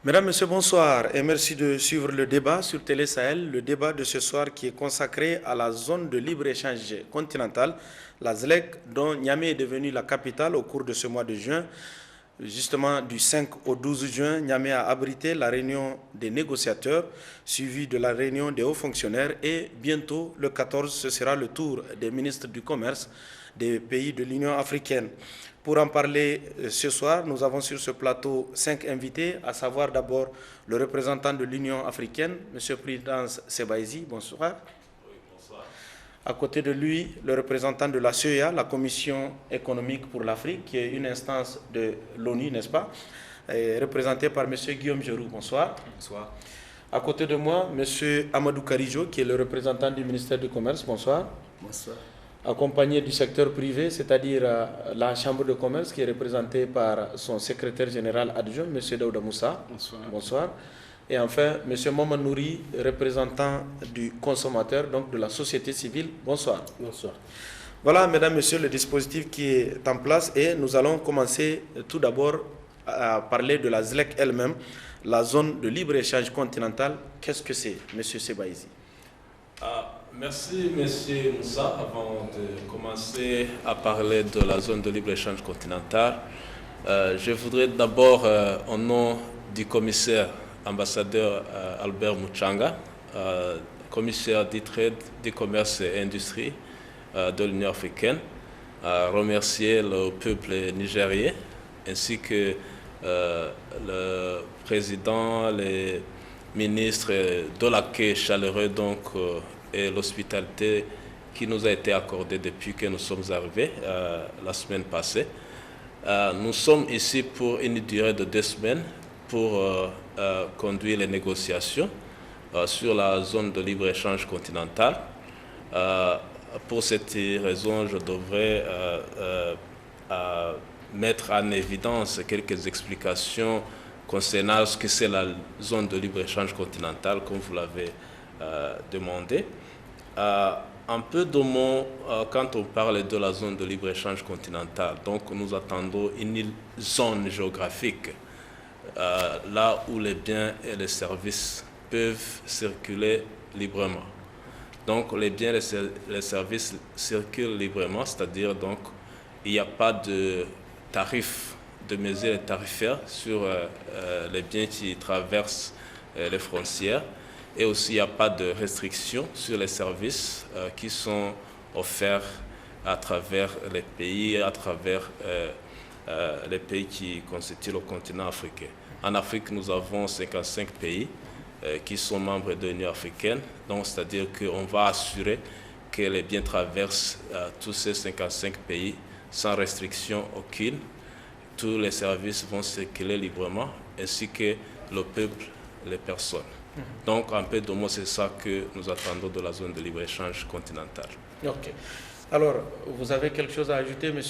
Mesdames, Messieurs, bonsoir et merci de suivre le débat sur Télé Sahel. Le débat de ce soir qui est consacré à la zone de libre-échange continentale, la ZLEC, dont Niamey est devenue la capitale au cours de ce mois de juin. Justement, du 5 au 12 juin, Niamey a abrité la réunion des négociateurs, suivie de la réunion des hauts fonctionnaires et bientôt, le 14, ce sera le tour des ministres du commerce des pays de l'Union africaine. Pour en parler ce soir, nous avons sur ce plateau 5 invités, à savoir d'abord le représentant de l'Union africaine, M. Prudence Sebaizi, bonsoir. Oui, bonsoir. À côté de lui, le représentant de la CEA, la Commission économique pour l'Afrique, qui est une instance de l'ONU, n'est-ce pas, représenté par M. Guillaume Geroux, bonsoir. Bonsoir. À côté de moi, M. Amadou Karijo, qui est le représentant du ministère du Commerce, bonsoir. Bonsoir. Accompagné du secteur privé, c'est-à-dire la Chambre de commerce qui est représentée par son secrétaire général adjoint, M. Daouda Moussa. Bonsoir. Bonsoir. Et enfin, M. Maman Nouri, représentant du consommateur, donc de la société civile. Bonsoir. Bonsoir. Voilà, mesdames, messieurs, le dispositif qui est en place et nous allons commencer tout d'abord à parler de la ZLEC elle-même, la zone de libre-échange continentale. Qu'est-ce que c'est, M. Sebaizi? Merci, M. Moussa. Avant de commencer à parler de la zone de libre-échange continentale, je voudrais d'abord, au nom du commissaire ambassadeur Albert Muchanga, commissaire du trade, du commerce et industrie de l'Union africaine, remercier le peuple nigérien ainsi que le président, les ministres de l'accueil chaleureux et l'hospitalité qui nous a été accordée depuis que nous sommes arrivés la semaine passée. Nous sommes ici pour une durée de 2 semaines pour conduire les négociations sur la zone de libre-échange continentale. Pour cette raison, je devrais mettre en évidence quelques explications concernant ce que c'est la zone de libre-échange continentale, comme vous l'avez demandé. Un peu de mots quand on parle de la zone de libre-échange continentale. Donc nous attendons une zone géographique là où les biens et les services peuvent circuler librement. Donc les biens et les services circulent librement, c'est-à-dire donc il n'y a pas de tarifs, de mesures tarifaires sur les biens qui traversent les frontières. Et aussi, il n'y a pas de restrictions sur les services qui sont offerts à travers les pays, à travers les pays qui constituent le continent africain. En Afrique, nous avons 55 pays qui sont membres de l'Union africaine. Donc, c'est-à-dire qu'on va assurer que les biens traversent tous ces 55 pays sans restriction aucune. Tous les services vont circuler librement, ainsi que le peuple, les personnes. Donc, un peu de mots, c'est ça que nous attendons de la zone de libre-échange continentale. Ok. Alors, vous avez quelque chose à ajouter, M.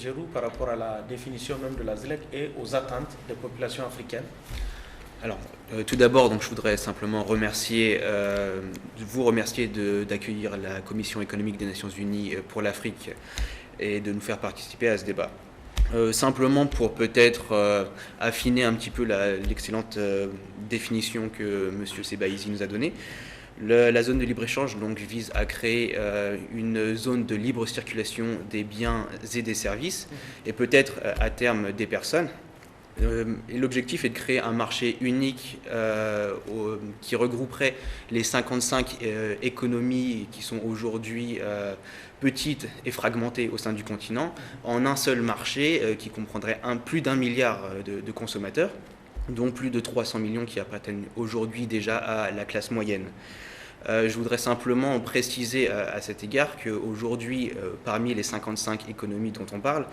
Geroux, par rapport à la définition même de la ZLEC et aux attentes des populations africaines? Alors, tout d'abord, donc, je voudrais simplement vous remercier d'accueillir la Commission économique des Nations Unies pour l'Afrique et de nous faire participer à ce débat. Simplement pour peut-être affiner un petit peu l'excellente définition que M. Sebaizi nous a donnée. La zone de libre-échange donc, vise à créer une zone de libre circulation des biens et des services, et peut-être à terme des personnes. Et l'objectif est de créer un marché unique qui regrouperait les 55 économies qui sont aujourd'hui petites et fragmentées au sein du continent en un seul marché qui comprendrait plus d'1 milliard de consommateurs, dont plus de 300 millions qui appartiennent aujourd'hui déjà à la classe moyenne. Je voudrais simplement préciser à cet égard qu'aujourd'hui, parmi les 55 économies dont on parle,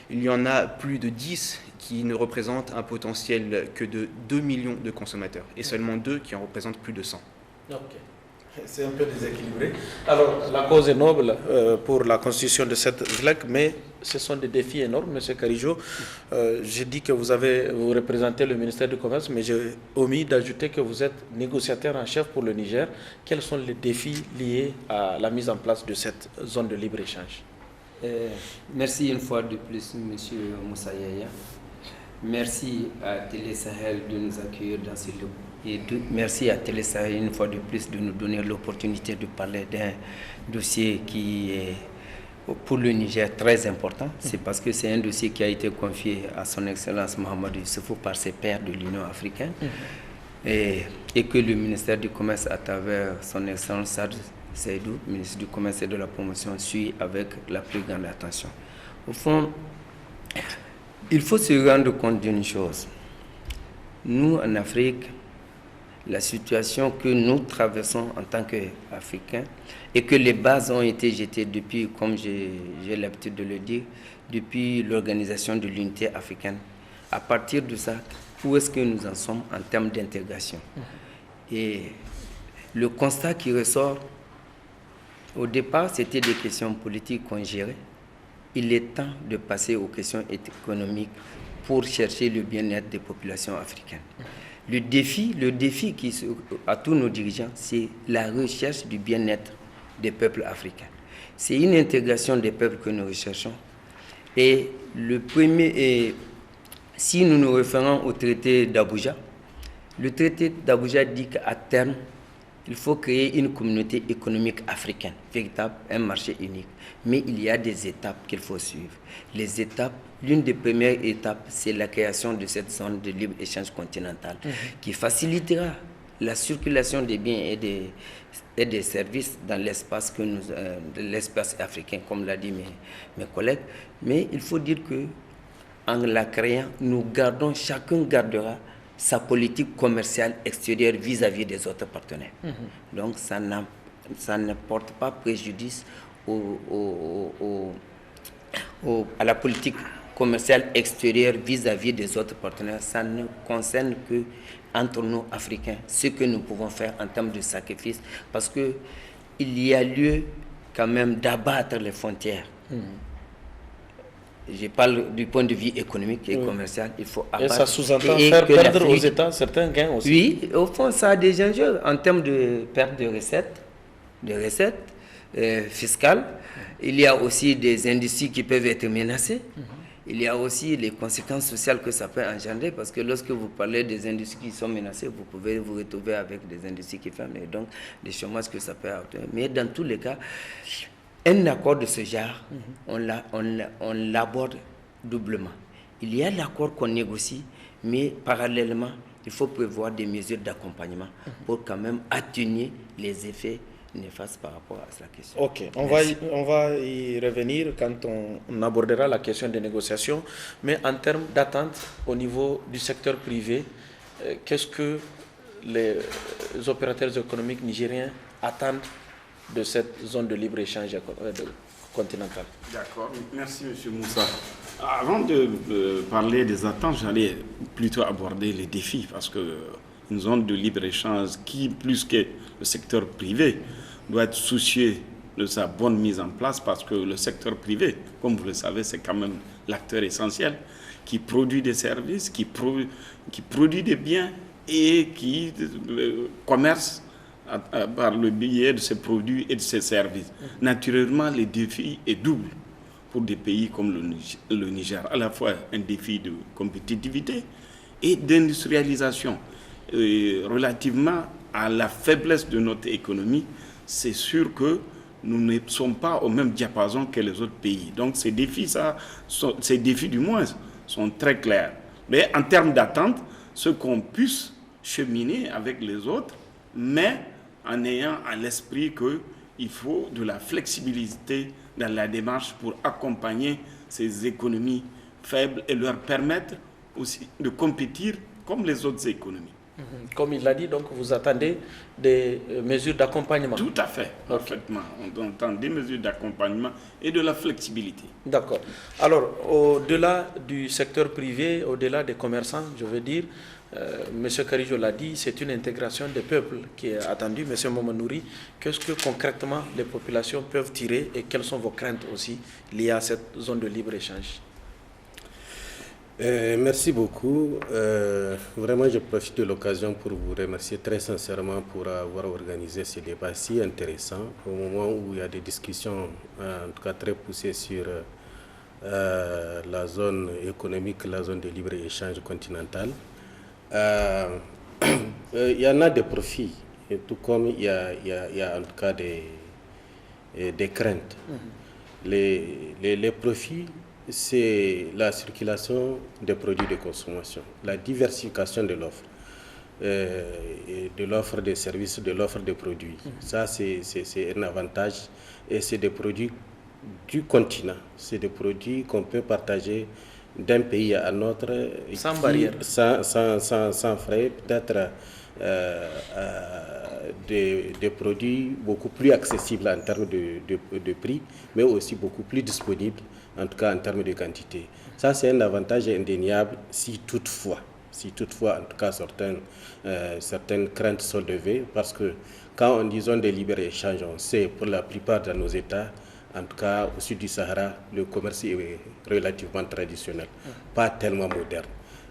il y en a plus de 10 qui ne représentent un potentiel que de 2 millions de consommateurs, et seulement 2 qui en représentent plus de 100. Ok. C'est un peu déséquilibré. Alors, la cause est noble pour la constitution de cette ZLEC, mais ce sont des défis énormes, M. Karijo. J'ai dit que vous représentez le ministère du Commerce, mais j'ai omis d'ajouter que vous êtes négociateur en chef pour le Niger. Quels sont les défis liés à la mise en place de cette zone de libre-échange? Merci une fois de plus, M. Moussa Yaya. Merci à Télé Sahel de nous accueillir dans ce lieu. Et merci à Télé Sahel une fois de plus de nous donner l'opportunité de parler d'un dossier qui est pour le Niger très important. C'est parce que c'est un dossier qui a été confié à son Excellence Mahamadou Issoufou par ses pairs de l'Union africaine et que le ministère du Commerce à travers son Excellence Saad Seydou, ministre du Commerce et de la Promotion, suit avec la plus grande attention. Au fond, il faut se rendre compte d'une chose. Nous, en Afrique, la situation que nous traversons en tant qu'Africains et que les bases ont été jetées depuis, comme j'ai l'habitude de le dire, depuis l'organisation de l'unité africaine. À partir de ça, où est-ce que nous en sommes en termes d'intégration? Et le constat qui ressort, au départ, c'était des questions politiques qu'on gérait. Il est temps de passer aux questions économiques pour chercher le bien-être des populations africaines. Le défi qui à tous nos dirigeants, c'est la recherche du bien-être des peuples africains. C'est une intégration des peuples que nous recherchons. Et si nous nous référons au traité d'Abuja, le traité d'Abuja dit qu'à terme, il faut créer une communauté économique africaine, véritable, un marché unique. Mais il y a des étapes qu'il faut suivre. Les étapes, l'une des premières étapes, c'est la création de cette zone de libre-échange continentale qui facilitera la circulation des biens et des services dans l'espace l'espace africain, comme l'a dit mes collègues. Mais il faut dire que en la créant, chacun gardera sa politique commerciale extérieure vis-à-vis des autres partenaires. Donc ça ne porte pas préjudice à la politique commerciale extérieure vis-à-vis des autres partenaires. Ça ne concerne que entre nous Africains, ce que nous pouvons faire en termes de sacrifice, parce qu'il y a lieu quand même d'abattre les frontières. Je parle du point de vue économique et commercial. Il faut abattre. Et ça sous-entend faire perdre aux États certains gains aussi. Oui, au fond, ça a des enjeux en termes de perte de recettes fiscales. Il y a aussi des industries qui peuvent être menacées. Il y a aussi les conséquences sociales que ça peut engendrer, parce que lorsque vous parlez des industries qui sont menacées, vous pouvez vous retrouver avec des industries qui ferment, et donc des chômages que ça peut avoir. Mais dans tous les cas, un accord de ce genre, on l'aborde doublement. Il y a l'accord qu'on négocie, mais parallèlement, il faut prévoir des mesures d'accompagnement pour quand même atténuer les effets néfastes par rapport à la question. Ok, on va y revenir quand on abordera la question des négociations, mais en termes d'attente au niveau du secteur privé, qu'est-ce que les opérateurs économiques nigériens attendent de cette zone de libre-échange continentale? D'accord, merci M. Moussa. Avant de parler des attentes, j'allais plutôt aborder les défis, parce qu'une zone de libre-échange qui, plus que le secteur privé, doit être soucieux de sa bonne mise en place, parce que le secteur privé, comme vous le savez, c'est quand même l'acteur essentiel qui produit des services, qui produit des biens et qui commerce par le biais de ses produits et de ses services. Naturellement, le défi est double pour des pays comme le Niger. À la fois un défi de compétitivité et d'industrialisation. Relativement à la faiblesse de notre économie, c'est sûr que nous ne sommes pas au même diapason que les autres pays. Donc ces défis du moins, sont très clairs. Mais en termes d'attente, ce qu'on puisse cheminer avec les autres, mais en ayant à l'esprit qu'il faut de la flexibilité dans la démarche pour accompagner ces économies faibles et leur permettre aussi de compétir comme les autres économies. Comme il l'a dit, donc vous attendez des mesures d'accompagnement. Tout à fait, parfaitement. On attend des mesures d'accompagnement et de la flexibilité. D'accord. Alors, au-delà du secteur privé, au-delà des commerçants, je veux dire, M. Karijo l'a dit, c'est une intégration des peuples qui est attendue. M. Momanouri, qu'est-ce que concrètement les populations peuvent tirer et quelles sont vos craintes aussi liées à cette zone de libre-échange? Merci beaucoup. Vraiment, je profite de l'occasion pour vous remercier très sincèrement pour avoir organisé ce débat si intéressant au moment où il y a des discussions, en tout cas très poussées sur la zone économique, la zone de libre-échange continentale. Il y en a des profits, et tout comme il y a en tout cas des craintes. Les profits, c'est la circulation des produits de consommation, la diversification de l'offre. De l'offre de services, de l'offre de produits. Ça, c'est un avantage et c'est des produits du continent. C'est des produits qu'on peut partager d'un pays à un autre. Sans barrière. Sans frais, peut-être des produits beaucoup plus accessibles en termes de prix, mais aussi beaucoup plus disponibles, en tout cas en termes de quantité. Ça, c'est un avantage indéniable si toutefois, en tout cas, certaines craintes sont levées, parce que quand on dit zone de libre-échange, on sait pour la plupart de nos États, en tout cas au sud du Sahara, le commerce est relativement traditionnel, pas tellement moderne.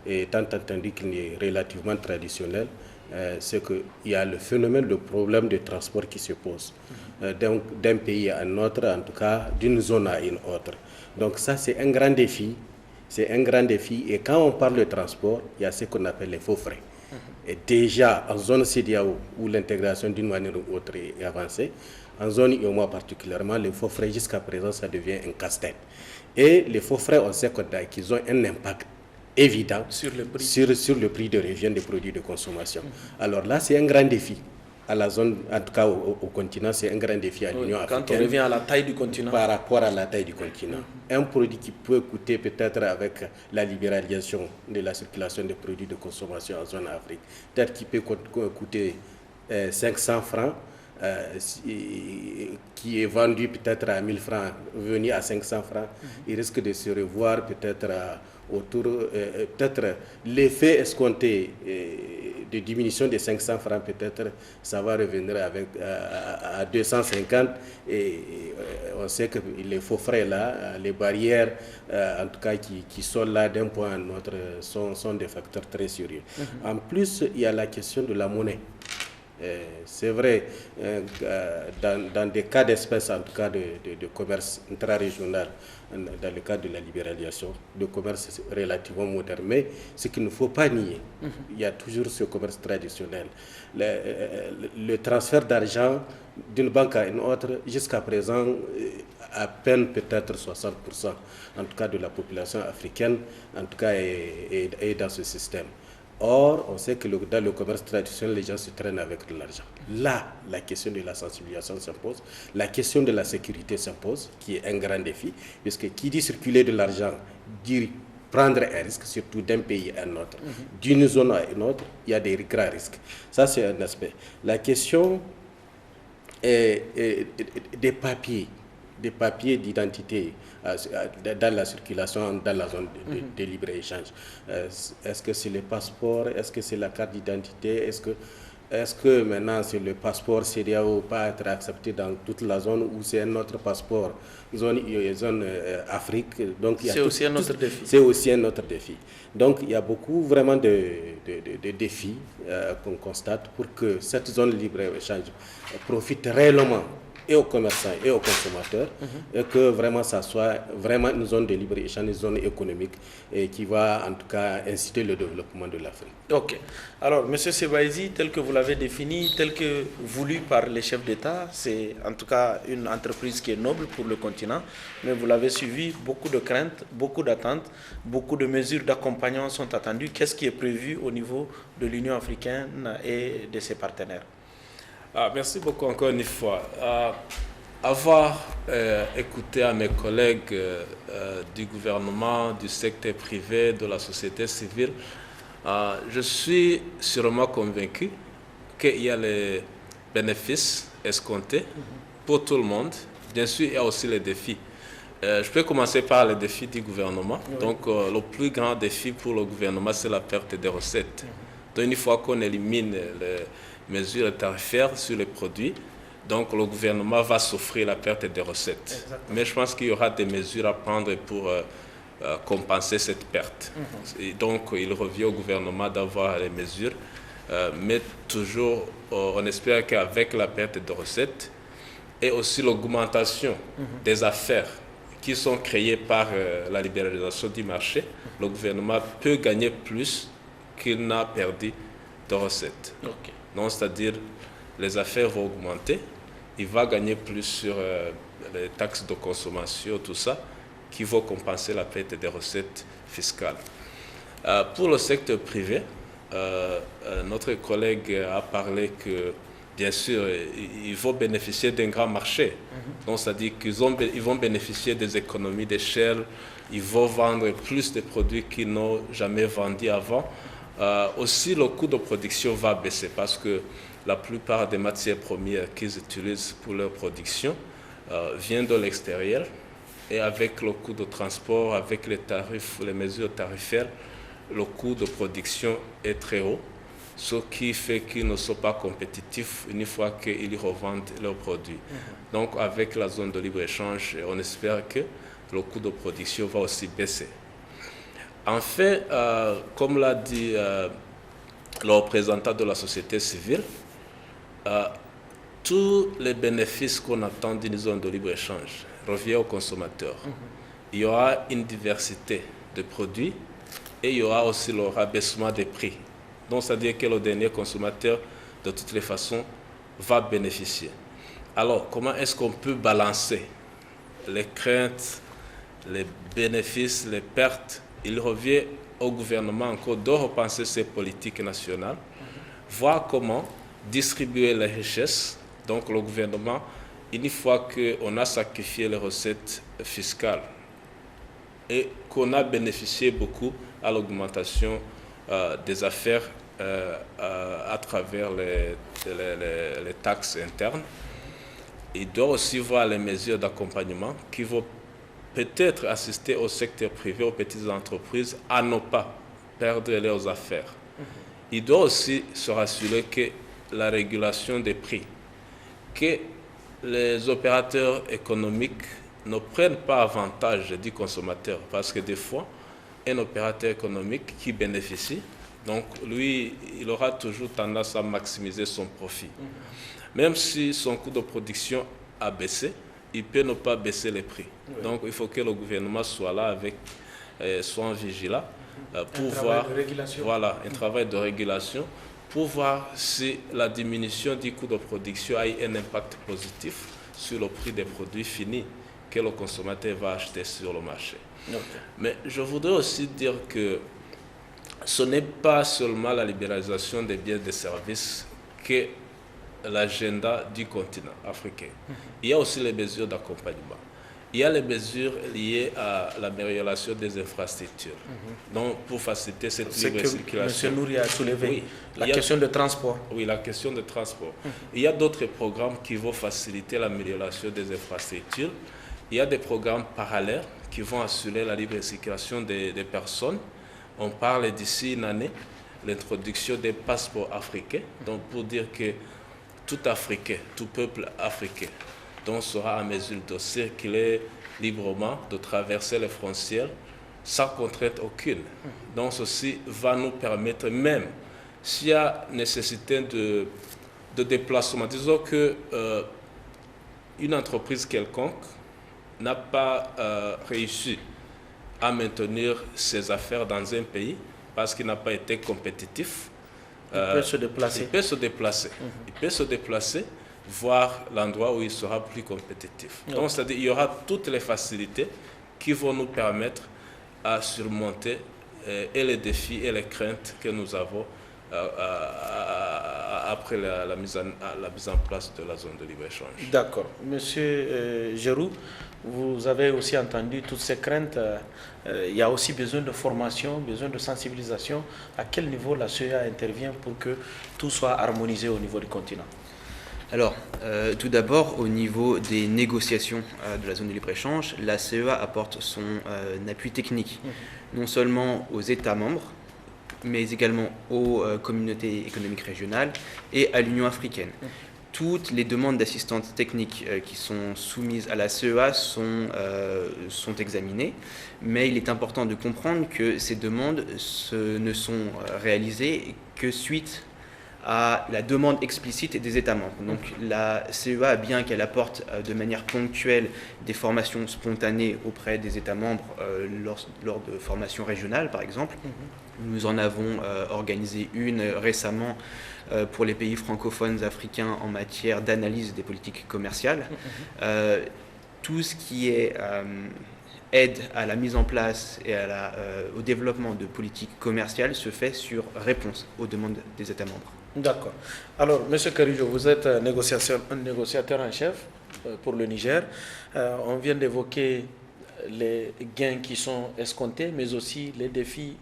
Et étant entendu qu'il est relativement traditionnel, c'est qu'il y a le phénomène, le problème de transport qui se pose, d'un pays à un autre, en tout cas d'une zone à une autre. Donc ça, c'est un grand défi. C'est un grand défi, et quand on parle de transport, il y a ce qu'on appelle les faux frais. Et déjà, en zone CEDEAO, où l'intégration d'une manière ou autre est avancée, en zone IOMOA particulièrement, les faux frais, jusqu'à présent, ça devient un casse-tête. Et les faux frais, on sait qu'ils ont un impact évident sur le prix de revient des produits de consommation. Alors là, c'est un grand défi. À la zone, en tout cas au continent, c'est un grand défi à l'Union africaine. Quand on revient à la taille du continent. Par rapport à la taille du continent. Un produit qui peut coûter peut-être avec la libéralisation de la circulation des produits de consommation en zone Afrique, peut-être qu'il peut coûter 500 francs, qui est vendu peut-être à 1000 francs, venu à 500 francs, il risque de se revoir peut-être autour, peut-être l'effet escompté de diminution de 500 francs, peut-être ça va revenir à 250, et on sait que les faux frais là, les barrières en tout cas qui sont là d'un point à un autre sont des facteurs très sérieux. En plus, il y a la question de la monnaie. C'est vrai, dans des cas d'espèces, en tout cas de commerce intra-régional, dans le cadre de la libéralisation, de commerce relativement moderne, mais ce qu'il ne faut pas nier, il y a toujours ce commerce traditionnel. Le transfert d'argent d'une banque à une autre, jusqu'à présent, à peine peut-être 60%, en tout cas de la population africaine, en tout cas est dans ce système. Or, on sait que dans le commerce traditionnel, les gens se traînent avec de l'argent. Là, la question de la sensibilisation s'impose, la question de la sécurité s'impose, qui est un grand défi, puisque qui dit circuler de l'argent, dit prendre un risque, surtout d'un pays à un autre, d'une zone à une autre, il y a des grands risques. Ça, c'est un aspect. La question des papiers d'identité dans la circulation, dans la zone de libre-échange. Est-ce que c'est le passeport? Est-ce que c'est la carte d'identité? Est-ce que maintenant c'est le passeport CEDEAO pas être accepté dans toute la zone, ou c'est un autre passeport, zone Afrique? Donc c'est aussi un autre défi. C'est aussi un autre défi. Donc il y a beaucoup vraiment de défis qu'on constate pour que cette zone libre-échange profite réellement et aux commerçants et aux consommateurs, et que vraiment ça soit vraiment une zone de libre-échange, une zone économique, et qui va en tout cas inciter le développement de l'Afrique. Ok. Alors, M. Sebaizi, tel que vous l'avez défini, tel que voulu par les chefs d'État, c'est en tout cas une entreprise qui est noble pour le continent, mais vous l'avez suivi, beaucoup de craintes, beaucoup d'attentes, beaucoup de mesures d'accompagnement sont attendues. Qu'est-ce qui est prévu au niveau de l'Union africaine et de ses partenaires? Merci beaucoup encore une fois. Avoir écouté à mes collègues du gouvernement, du secteur privé, de la société civile, je suis sûrement convaincu qu'il y a les bénéfices escomptés pour tout le monde. Bien sûr, il y a aussi les défis. Je peux commencer par les défis du gouvernement. Oui. Donc, le plus grand défi pour le gouvernement, c'est la perte des recettes. Donc, une fois qu'on élimine les mesures tarifaires sur les produits, donc le gouvernement va souffrir la perte des recettes. Exactement. Mais je pense qu'il y aura des mesures à prendre pour compenser cette perte. Et donc il revient au gouvernement d'avoir les mesures, mais toujours on espère qu'avec la perte de recettes et aussi l'augmentation des affaires qui sont créés par la libéralisation du marché, le gouvernement peut gagner plus qu'il n'a perdu de recettes. Ok. Donc, c'est-à-dire, les affaires vont augmenter, il va gagner plus sur les taxes de consommation, tout ça, qui vont compenser la perte des recettes fiscales. Pour le secteur privé, notre collègue a parlé que, bien sûr, ils vont bénéficier d'un grand marché. Donc, c'est-à-dire qu'ils vont bénéficier des économies d'échelle, ils vont vendre plus de produits qu'ils n'ont jamais vendus avant. Aussi, le coût de production va baisser parce que la plupart des matières premières qu'ils utilisent pour leur production viennent de l'extérieur. Et avec le coût de transport, avec les tarifs, les mesures tarifaires, le coût de production est très haut, ce qui fait qu'ils ne sont pas compétitifs une fois qu'ils revendent leurs produits. Donc, avec la zone de libre-échange, on espère que le coût de production va aussi baisser. En fait, comme l'a dit le représentant de la société civile, tous les bénéfices qu'on attend d'une zone de libre-échange reviennent aux consommateurs. Il y aura une diversité de produits et il y aura aussi le rabaissement des prix. Donc, c'est-à-dire que le dernier consommateur, de toutes les façons, va bénéficier. Alors, comment est-ce qu'on peut balancer les craintes, les bénéfices, les pertes? Il revient au gouvernement encore de repenser ses politiques nationales, voir comment distribuer les richesses. Donc, le gouvernement, une fois qu'on a sacrifié les recettes fiscales et qu'on a bénéficié beaucoup à l'augmentation des affaires à travers les taxes internes, il doit aussi voir les mesures d'accompagnement qui vont peut-être assister au secteur privé, aux petites entreprises, à ne pas perdre leurs affaires. Il doit aussi se rassurer que la régulation des prix, que les opérateurs économiques ne prennent pas avantage du consommateur, parce que des fois, un opérateur économique qui bénéficie, donc lui, il aura toujours tendance à maximiser son profit. Même si son coût de production a baissé, il peut ne pas baisser les prix. Oui. Donc, il faut que le gouvernement soit là, soit vigilant pour voir un travail de régulation pour voir si la diminution du coût de production a un impact positif sur le prix des produits finis que le consommateur va acheter sur le marché. Okay. Mais je voudrais aussi dire que ce n'est pas seulement la libéralisation des biens et des services que l'agenda du continent africain. Il y a aussi les mesures d'accompagnement. Il y a les mesures liées à l'amélioration des infrastructures. Donc, pour faciliter cette libre circulation. M. Nouri a soulevé la question de transport. Oui, la question de transport. Il y a d'autres programmes qui vont faciliter l'amélioration des infrastructures. Il y a des programmes parallèles qui vont assurer la libre circulation des personnes. On parle d'ici une année, l'introduction des passeports africains. Donc, pour dire que tout Africain, tout peuple africain, donc sera en mesure de circuler librement, de traverser les frontières sans contrainte aucune. Donc ceci va nous permettre, même s'il y a nécessité de déplacement, disons que une entreprise quelconque n'a pas réussi à maintenir ses affaires dans un pays parce qu'il n'a pas été compétitif, il peut se déplacer. Il peut se déplacer, voir l'endroit où il sera plus compétitif. Okay. Donc, c'est-à-dire qu'il y aura toutes les facilités qui vont nous permettre à surmonter et les défis et les craintes que nous avons après la mise en place de la zone de libre-échange. D'accord. Monsieur Giroux, vous avez aussi entendu toutes ces craintes. Il y a aussi besoin de formation, besoin de sensibilisation. À quel niveau la CEA intervient pour que tout soit harmonisé au niveau du continent? Alors, tout d'abord, au niveau des négociations de la zone de libre-échange, la CEA apporte son appui technique, non seulement aux États membres, mais également aux communautés économiques régionales et à l'Union africaine. Toutes les demandes d'assistance technique qui sont soumises à la CEA sont examinées, mais il est important de comprendre que ces demandes ne sont réalisées que suite à la demande explicite des États membres. Donc la CEA, bien qu'elle apporte de manière ponctuelle des formations spontanées auprès des États membres lors de formations régionales, par exemple, nous en avons organisé une récemment pour les pays francophones africains en matière d'analyse des politiques commerciales. Tout ce qui est aide à la mise en place et au développement de politiques commerciales se fait sur réponse aux demandes des États membres. D'accord. Alors, M. Karijo, vous êtes un négociateur en chef pour le Niger. On vient d'évoquer les gains qui sont escomptés, mais aussi les défis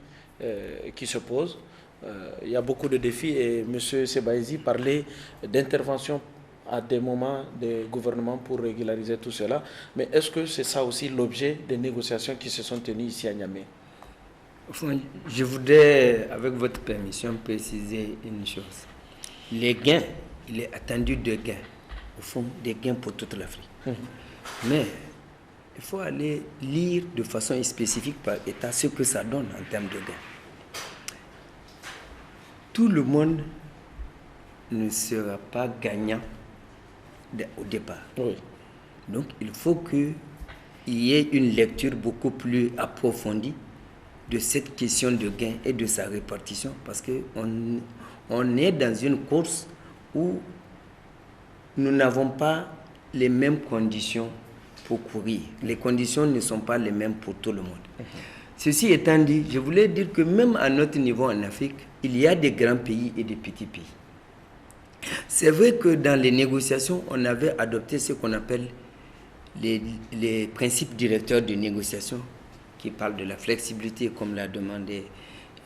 qui se posent. Il y a beaucoup de défis et M. Sebaïzi parlait d'intervention à des moments des gouvernements pour régulariser tout cela. Mais est-ce que c'est ça aussi l'objet des négociations qui se sont tenues ici à Niamey? Je voudrais, avec votre permission, préciser une chose. Les gains, il est attendu de gains, au fond, des gains pour toute l'Afrique. Mais il faut aller lire de façon spécifique par État ce que ça donne en termes de gains. Tout le monde ne sera pas gagnant au départ. Oui. Donc il faut qu'il y ait une lecture beaucoup plus approfondie de cette question de gain et de sa répartition, parce qu'on est dans une course où nous n'avons pas les mêmes conditions pour courir. Les conditions ne sont pas les mêmes pour tout le monde. Ceci étant dit, je voulais dire que même à notre niveau en Afrique, il y a des grands pays et des petits pays. C'est vrai que dans les négociations, on avait adopté ce qu'on appelle les principes directeurs de négociation, qui parle de la flexibilité, comme l'a demandé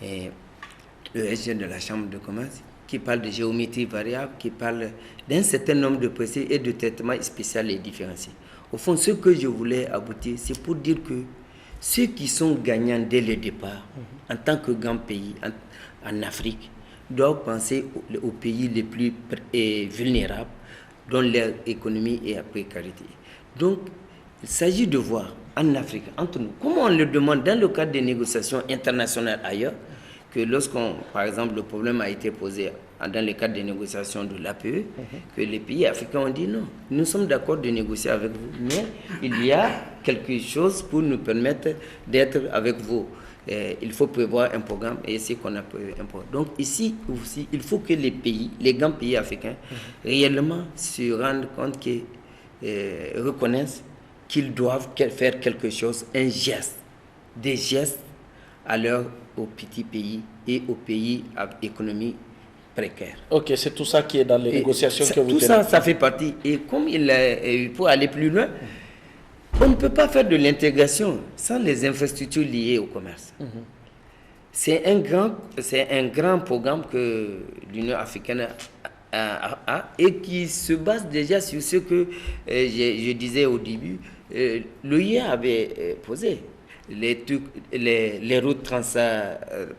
le SG de la Chambre de commerce, qui parle de géométrie variable, qui parle d'un certain nombre de principes et de traitements spéciaux et différenciés. Au fond, ce que je voulais aboutir, c'est pour dire que ceux qui sont gagnants dès le départ, en tant que grand pays en Afrique, doivent penser aux pays les plus vulnérables, dont leur économie est à précarité. Donc, il s'agit de voir en Afrique, entre nous, comment on le demande dans le cadre des négociations internationales ailleurs, que lorsqu'on, par exemple, le problème a été posé dans le cadre des négociations de l'APE, que les pays africains ont dit non, nous sommes d'accord de négocier avec vous, mais il y a quelque chose pour nous permettre d'être avec vous. Il faut prévoir un programme et c'est qu'on a prévu un programme. Donc ici aussi, il faut que les pays, les grands pays africains, réellement se rendent compte reconnaissent qu'ils doivent faire quelque chose, un geste, des gestes aux petits pays et aux pays à économie précaire. Ok, c'est tout ça qui est dans les négociations que vous tenez. Tout ça, ça fait partie. Et comme il faut aller plus loin, on ne peut pas faire de l'intégration sans les infrastructures liées au commerce. C'est un grand programme que l'Union africaine a et qui se base déjà sur ce que je disais au début. L'OIA avait posé les routes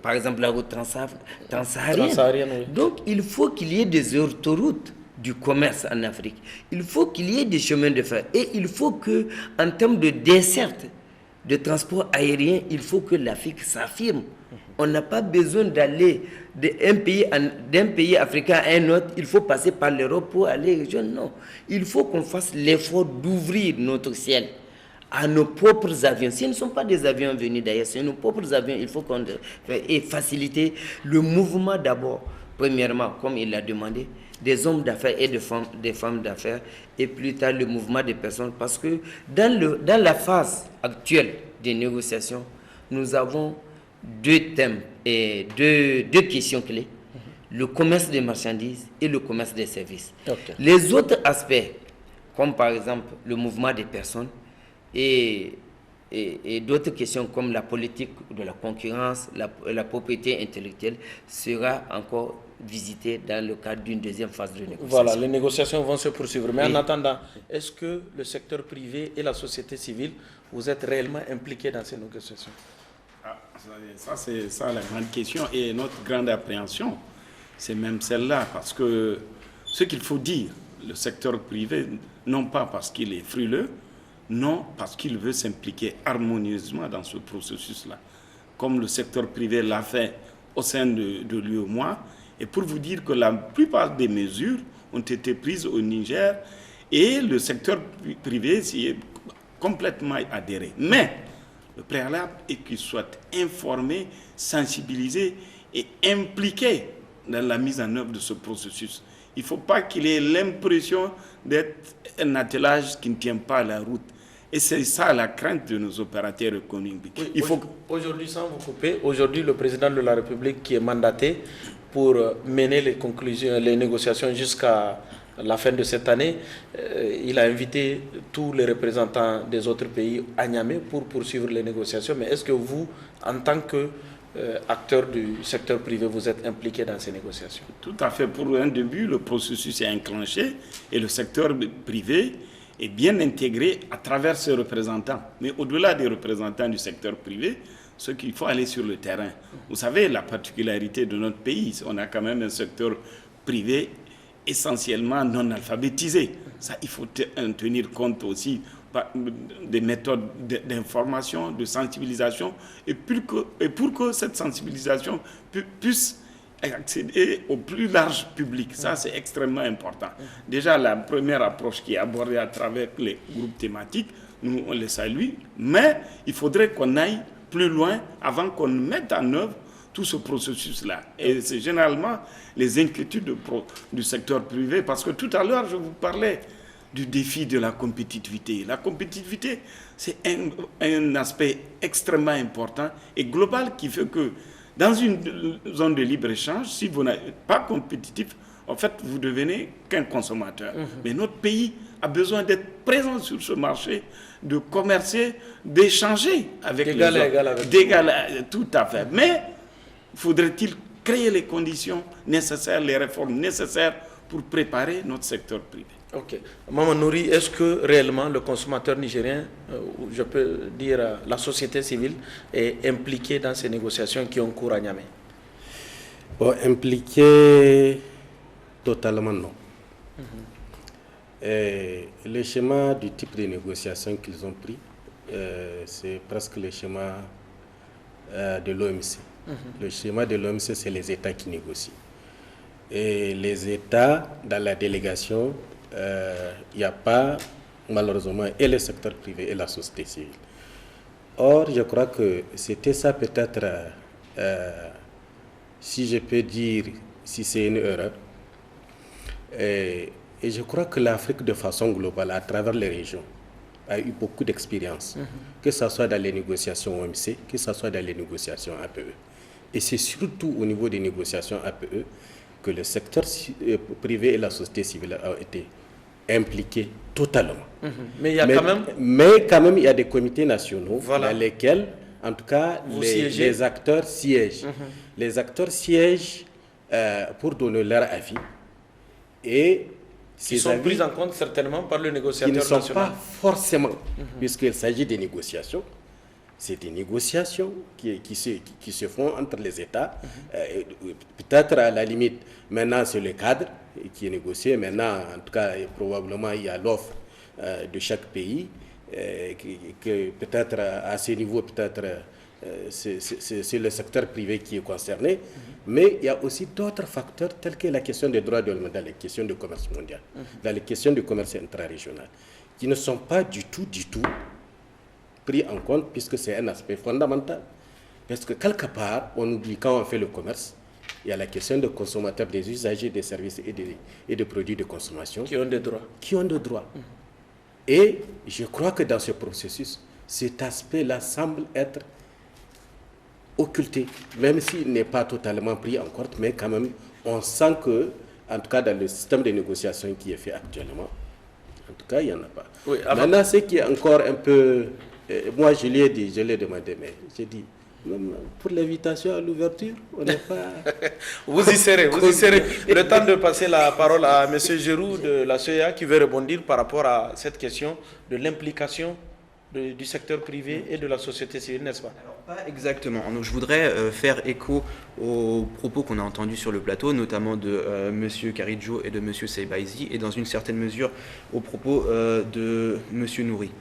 par exemple la route transsaharienne. Oui. Donc il faut qu'il y ait des autoroutes du commerce en Afrique. Il faut qu'il y ait des chemins de fer. Et il faut que, en termes de desserte, de transport aérien, il faut que l'Afrique s'affirme. On n'a pas besoin d'aller d'un pays africain à un autre. Il faut passer par l'Europe pour aller région. Non. Il faut qu'on fasse l'effort d'ouvrir notre ciel à nos propres avions. Ce ne sont pas des avions venus d'ailleurs, c'est nos propres avions. Il faut qu'on faciliter le mouvement d'abord, premièrement, comme il l'a demandé, des hommes d'affaires et des femmes d'affaires, et plus tard le mouvement des personnes. Parce que dans la phase actuelle des négociations, nous avons deux thèmes et deux questions clés. Le commerce des marchandises et le commerce des services. Okay. Les autres aspects, comme par exemple le mouvement des personnes et d'autres questions comme la politique de la concurrence, la propriété intellectuelle, sera encore visité dans le cadre d'une deuxième phase de négociation. Voilà, les négociations vont se poursuivre. Mais en attendant, est-ce que le secteur privé et la société civile, vous êtes réellement impliqués dans ces négociations? Ça, c'est ça la grande question. Et notre grande appréhension, c'est même celle-là. Parce que ce qu'il faut dire, le secteur privé, non pas parce qu'il est frileux, non parce qu'il veut s'impliquer harmonieusement dans ce processus-là. Comme le secteur privé l'a fait au sein de l'UEMOA, Et pour vous dire que la plupart des mesures ont été prises au Niger et le secteur privé s'y est complètement adhéré. Mais le préalable est qu'il soit informé, sensibilisé et impliqué dans la mise en œuvre de ce processus. Il ne faut pas qu'il ait l'impression d'être un attelage qui ne tient pas la route. Et c'est ça la crainte de nos opérateurs économiques. Oui, aujourd'hui, sans vous couper, aujourd'hui le président de la République qui est mandaté pour mener les négociations jusqu'à la fin de cette année, il a invité tous les représentants des autres pays à Niamey pour poursuivre les négociations. Mais est-ce que vous, en tant qu'acteur du secteur privé, vous êtes impliqué dans ces négociations? Tout à fait. Pour un début, le processus est enclenché et le secteur privé est bien intégré à travers ses représentants. Mais au-delà des représentants du secteur privé, ce qu'il faut aller sur le terrain. Vous savez, la particularité de notre pays, on a quand même un secteur privé essentiellement non alphabétisé. Ça, il faut en tenir compte aussi des méthodes d'information, de sensibilisation, et pour que cette sensibilisation puisse accéder au plus large public. Ça, c'est extrêmement important. Déjà, la première approche qui est abordée à travers les groupes thématiques, nous, on les salue, mais il faudrait qu'on aille plus loin avant qu'on mette en œuvre tout ce processus-là. Et c'est généralement les inquiétudes du secteur privé, parce que tout à l'heure, je vous parlais du défi de la compétitivité. La compétitivité, c'est un aspect extrêmement important et global qui fait que dans une zone de libre-échange, si vous n'êtes pas compétitif, en fait, vous devenez qu'un consommateur. Mais notre pays a besoin d'être présent sur ce marché, de commercer, d'échanger avec les autres. D'égal, tout à fait. Mais faudrait-il créer les conditions nécessaires, les réformes nécessaires pour préparer notre secteur privé. Ok. Maman Nouri, est-ce que réellement le consommateur nigérien, je peux dire la société civile, est impliquée dans ces négociations qui ont cours à Niamey? Bon, impliqué totalement non. Et le schéma du type de négociation qu'ils ont pris, c'est presque le schéma de l'OMC. Le schéma de l'OMC, c'est les États qui négocient. Et les États, dans la délégation, il n'y a pas, malheureusement, et le secteur privé et la société civile. Or, je crois que c'était ça peut-être, si je peux dire, si c'est une erreur. Et je crois que l'Afrique, de façon globale, à travers les régions, a eu beaucoup d'expérience, que ce soit dans les négociations OMC, que ce soit dans les négociations APE. Et c'est surtout au niveau des négociations APE que le secteur privé et la société civile ont été impliqués totalement. Mais quand même, il y a des comités nationaux dans lesquels, en tout cas, les acteurs siègent. Les acteurs siègent pour donner leur avis. Et qui sont pris en compte certainement par le négociateur national. Qui ne sont pas forcément, puisqu'il s'agit des négociations. C'est des négociations qui se font entre les États. Peut-être à la limite, maintenant c'est le cadre qui est négocié. Maintenant, en tout cas, probablement il y a l'offre de chaque pays. Que peut-être à ce niveau, peut-être c'est le secteur privé qui est concerné. Mais il y a aussi d'autres facteurs tels que la question des droits de l'homme dans les questions de commerce mondial, dans les questions de commerce intra-régional, qui ne sont pas du tout pris en compte, puisque c'est un aspect fondamental. Parce que quelque part, on oublie quand on fait le commerce, il y a la question des consommateurs, des usagers, des services et des produits de consommation. Qui ont des droits. Et je crois que dans ce processus, cet aspect-là semble être occulté, même s'il n'est pas totalement pris en compte, mais quand même, on sent que, en tout cas dans le système de négociation qui est fait actuellement, en tout cas, il n'y en a pas. Oui, maintenant, ce qui est encore un peu... moi, je l'ai demandé, mais j'ai dit, même pour l'invitation à l'ouverture, on n'est pas... Vous y serez. Le temps de passer la parole à M. Giroud de la CEA qui veut rebondir par rapport à cette question de l'implication du secteur privé et de la société civile, n'est-ce pas? Alors, pas exactement. Donc, je voudrais faire écho aux propos qu'on a entendus sur le plateau, notamment de M. Karidjo et de M. Seibaïzi, et dans une certaine mesure aux propos de M. Nouri.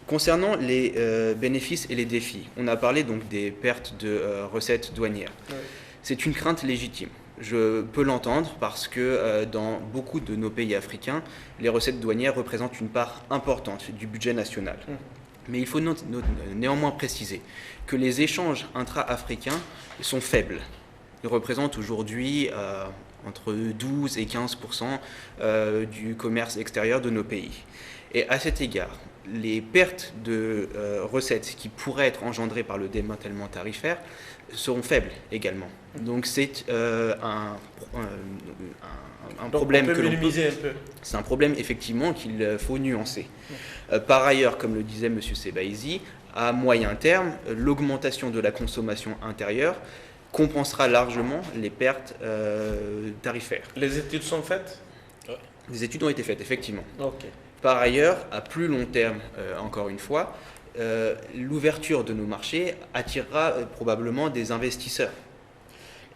Concernant les bénéfices et les défis, on a parlé donc des pertes de recettes douanières. C'est une crainte légitime. Je peux l'entendre parce que dans beaucoup de nos pays africains, les recettes douanières représentent une part importante du budget national. Mais il faut néanmoins préciser que les échanges intra-africains sont faibles. Ils représentent aujourd'hui entre 12 et 15% du commerce extérieur de nos pays. Et à cet égard, les pertes de recettes qui pourraient être engendrées par le démantèlement tarifaire seront faibles également. Donc c'est un problème on peut minimiser un peu. C'est un problème effectivement qu'il faut nuancer. Par ailleurs, comme le disait M. Sebaïzi, à moyen terme, l'augmentation de la consommation intérieure compensera largement les pertes tarifaires. Les études sont faites? Les études ont été faites, effectivement. Ok. Par ailleurs, à plus long terme, encore une fois, l'ouverture de nos marchés attirera probablement des investisseurs.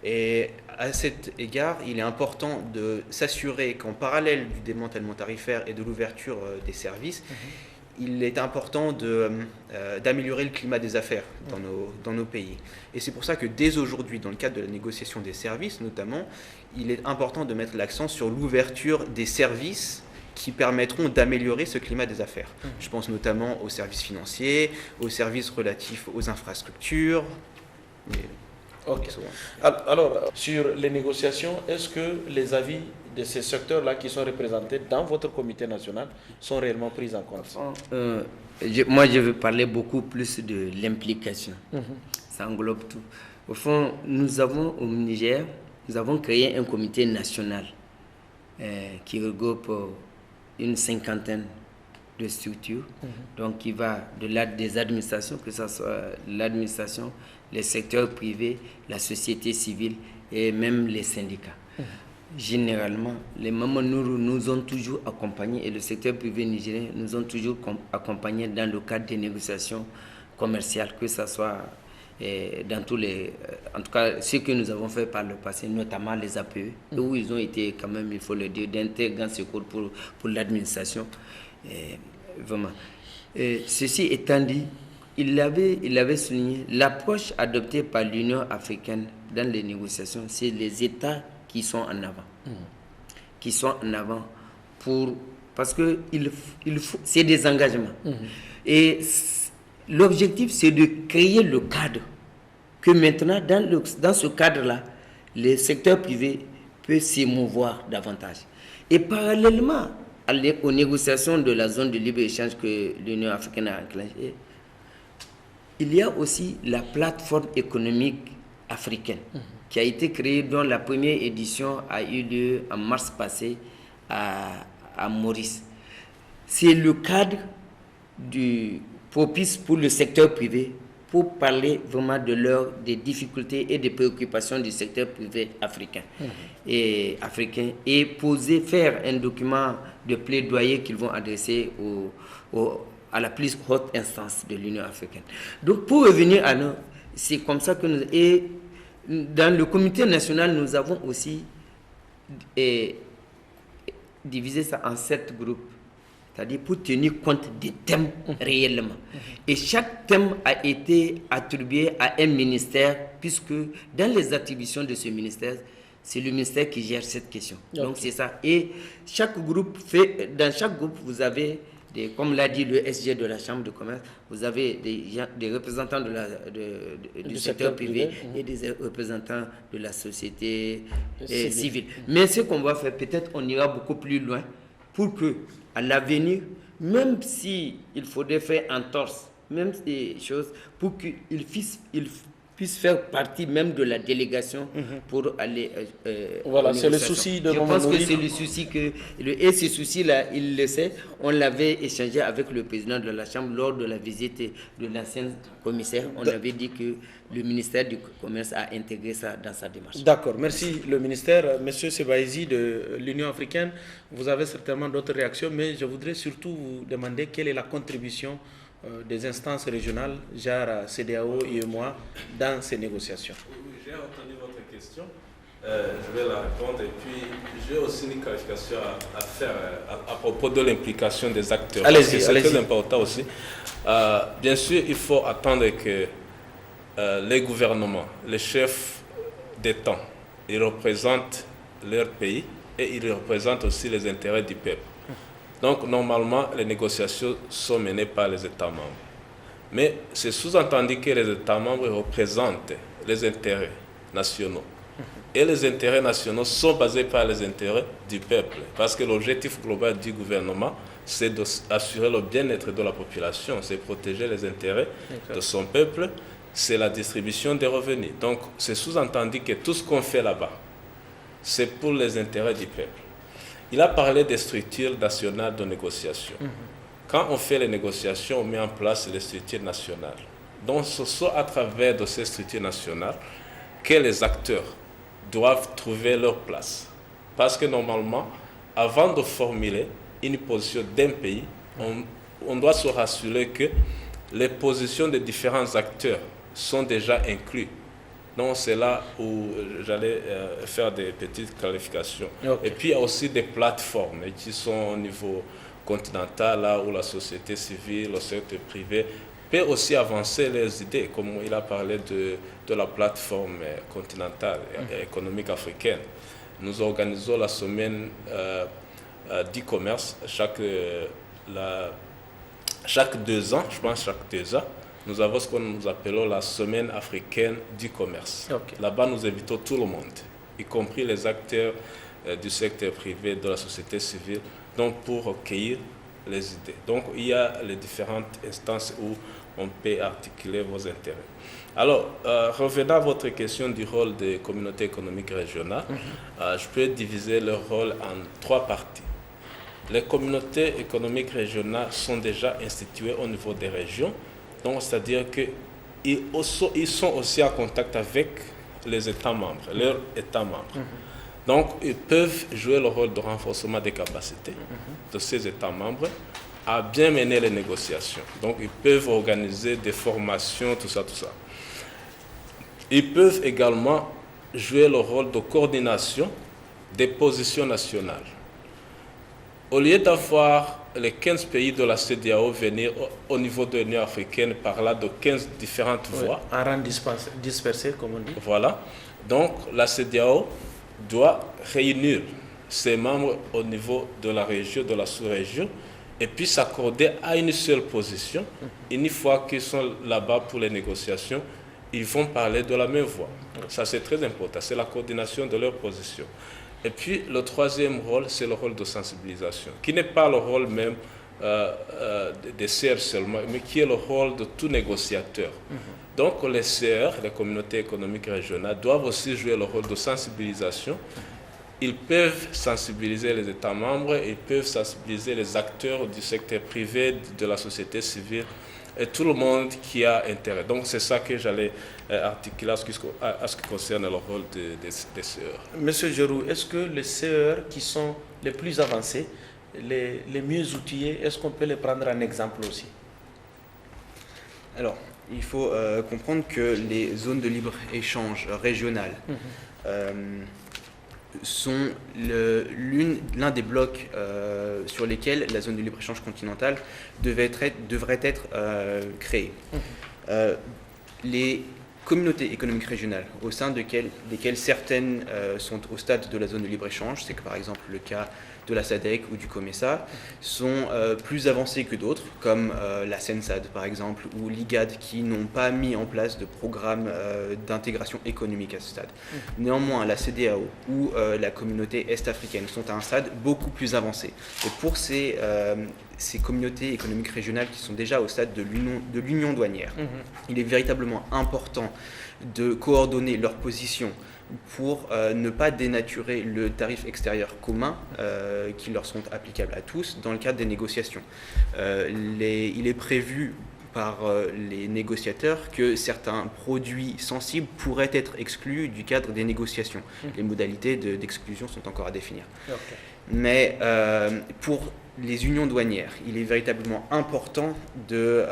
Et à cet égard, il est important de s'assurer qu'en parallèle du démantèlement tarifaire et de l'ouverture des services, il est important d'améliorer le climat des affaires dans nos pays. Et c'est pour ça que dès aujourd'hui, dans le cadre de la négociation des services notamment, il est important de mettre l'accent sur l'ouverture des services qui permettront d'améliorer ce climat des affaires. Je pense notamment aux services financiers, aux services relatifs aux infrastructures. Ok. Alors, sur les négociations, est-ce que les avis de ces secteurs-là qui sont représentés dans votre comité national sont réellement pris en compte? Moi, je veux parler beaucoup plus de l'implication. Ça englobe tout. Au fond, nous avons au Niger, nous avons créé un comité national qui regroupe une cinquantaine de structures, donc qui va des administrations, que ce soit l'administration, les secteurs privés, la société civile et même les syndicats. Généralement, les membres nous ont toujours accompagnés et le secteur privé nigérien nous ont toujours accompagnés dans le cadre des négociations commerciales, que ce soit dans tous les... En tout cas, ce que nous avons fait par le passé, notamment les APE, où ils ont été quand même, il faut le dire, d'intégrants secours pour l'administration. Vraiment. Ceci étant dit, il avait souligné l'approche adoptée par l'Union africaine dans les négociations, c'est les États qui sont en avant. Qui sont en avant parce que c'est des engagements. Et l'objectif, c'est de créer le cadre que maintenant, dans ce cadre-là, le secteur privé peut s'émouvoir davantage. Et parallèlement aux négociations de la zone de libre-échange que l'Union africaine a enclenchée, il y a aussi la plateforme économique africaine qui a été créée, dont la première édition a eu lieu en mars passé à Maurice. C'est le cadre propice pour le secteur privé pour parler vraiment des difficultés et des préoccupations du secteur privé africain et faire un document de plaidoyer qu'ils vont adresser à la plus haute instance de l'Union africaine. Donc pour revenir à nous, c'est comme ça que dans le comité national, nous avons aussi divisé ça en 7 groupes. C'est-à-dire pour tenir compte des thèmes réellement. Et chaque thème a été attribué à un ministère, puisque dans les attributions de ce ministère, c'est le ministère qui gère cette question. Donc c'est ça. Et dans chaque groupe, vous avez, comme l'a dit le SG de la Chambre de commerce, vous avez des représentants du secteur privé et des représentants de la société civile. Mais ce qu'on va faire, peut-être on ira beaucoup plus loin pour que, à l'avenir, même si il faudrait faire entorse, même des choses, pour qu'il puisse faire partie même de la délégation pour aller voilà, c'est le souci de Je pense que c'est le souci et ce souci-là, il le sait. On l'avait échangé avec le président de la Chambre lors de la visite de l'ancien commissaire. On avait dit que le ministère du Commerce a intégré ça dans sa démarche. D'accord, merci le ministère. Monsieur Sebaïzi de l'Union africaine, vous avez certainement d'autres réactions, mais je voudrais surtout vous demander quelle est la contribution des instances régionales, genre CEDEAO, UEMOA, dans ces négociations. Oui, j'ai entendu votre question. Je vais la répondre et puis j'ai aussi une clarification à faire à propos de l'implication des acteurs. Allez-y, c'est très important aussi. Bien sûr, il faut attendre que les gouvernements, les chefs des temps. Ils représentent leur pays et ils représentent aussi les intérêts du peuple. Donc, normalement, les négociations sont menées par les États membres. Mais c'est sous-entendu que les États membres représentent les intérêts nationaux. Et les intérêts nationaux sont basés par les intérêts du peuple. Parce que l'objectif global du gouvernement, c'est d'assurer le bien-être de la population, c'est protéger les intérêts de son peuple, c'est la distribution des revenus. Donc, c'est sous-entendu que tout ce qu'on fait là-bas, c'est pour les intérêts du peuple. Il a parlé des structures nationales de négociation. Quand on fait les négociations, on met en place les structures nationales. Donc, ce sont à travers de ces structures nationales que les acteurs doivent trouver leur place. Parce que normalement, avant de formuler une position d'un pays, on doit se rassurer que les positions des différents acteurs sont déjà inclus. Donc c'est là où j'allais faire des petites clarifications. Okay. Et puis il y a aussi des plateformes qui sont au niveau continental, là où la société civile, le secteur privé peut aussi avancer les idées, comme il a parlé de la plateforme continentale économique africaine. Nous organisons la semaine d'e-commerce chaque 2 ans, je pense chaque 2 ans. Nous avons ce que nous appelons la semaine africaine du commerce. Okay. Là-bas, nous invitons tout le monde, y compris les acteurs du secteur privé, de la société civile, donc pour recueillir les idées. Donc, il y a les différentes instances où on peut articuler vos intérêts. Alors, revenant à votre question du rôle des communautés économiques régionales, je peux diviser leur rôle en 3 parties. Les communautés économiques régionales sont déjà instituées au niveau des régions, donc c'est-à-dire qu'ils sont aussi en contact avec les États membres, leurs États membres. Donc, ils peuvent jouer le rôle de renforcement des capacités de ces États membres à bien mener les négociations. Donc, ils peuvent organiser des formations, tout ça. Ils peuvent également jouer le rôle de coordination des positions nationales. Au lieu d'avoir les 15 pays de la CEDEAO venir au niveau de l'Union africaine par là de 15 différentes voix. Un rang dispersé, comme on dit. Voilà. Donc, la CEDEAO doit réunir ses membres au niveau de la région, de la sous-région, et puis s'accorder à une seule position. Une fois qu'ils sont là-bas pour les négociations, ils vont parler de la même voix. Ça, c'est très important. C'est la coordination de leur position. Et puis, le troisième rôle, c'est le rôle de sensibilisation, qui n'est pas le rôle même des CR seulement, mais qui est le rôle de tout négociateur. Donc, les CR, les communautés économiques régionales, doivent aussi jouer le rôle de sensibilisation. Ils peuvent sensibiliser les États membres, ils peuvent sensibiliser les acteurs du secteur privé, de la société civile, et tout le monde qui a intérêt. Donc, c'est ça que j'allais articuler à ce qui concerne le rôle des CER. Monsieur Giroux, est-ce que les CER qui sont les plus avancés, les mieux outillés, est-ce qu'on peut les prendre en exemple aussi? Alors, il faut comprendre que les zones de libre-échange régionales sont l'un des blocs sur lesquels la zone de libre-échange continentale devrait être créée. Les communautés économiques régionales, au sein desquelles certaines sont au stade de la zone de libre-échange, c'est que par exemple le cas de la SADC ou du COMESA, sont plus avancées que d'autres, comme la SENSAD par exemple, ou l'IGAD, qui n'ont pas mis en place de programme d'intégration économique à ce stade. Néanmoins, la CEDEAO ou la communauté est-africaine sont à un stade beaucoup plus avancé. Et pour ces communautés économiques régionales qui sont déjà au stade de l'union douanière, il est véritablement important de coordonner leurs positions pour ne pas dénaturer le tarif extérieur commun qui leur sont applicables à tous dans le cadre des négociations. Il est prévu par les négociateurs que certains produits sensibles pourraient être exclus du cadre des négociations. Les modalités d'exclusion sont encore à définir. Mais pour les unions douanières, il est véritablement important de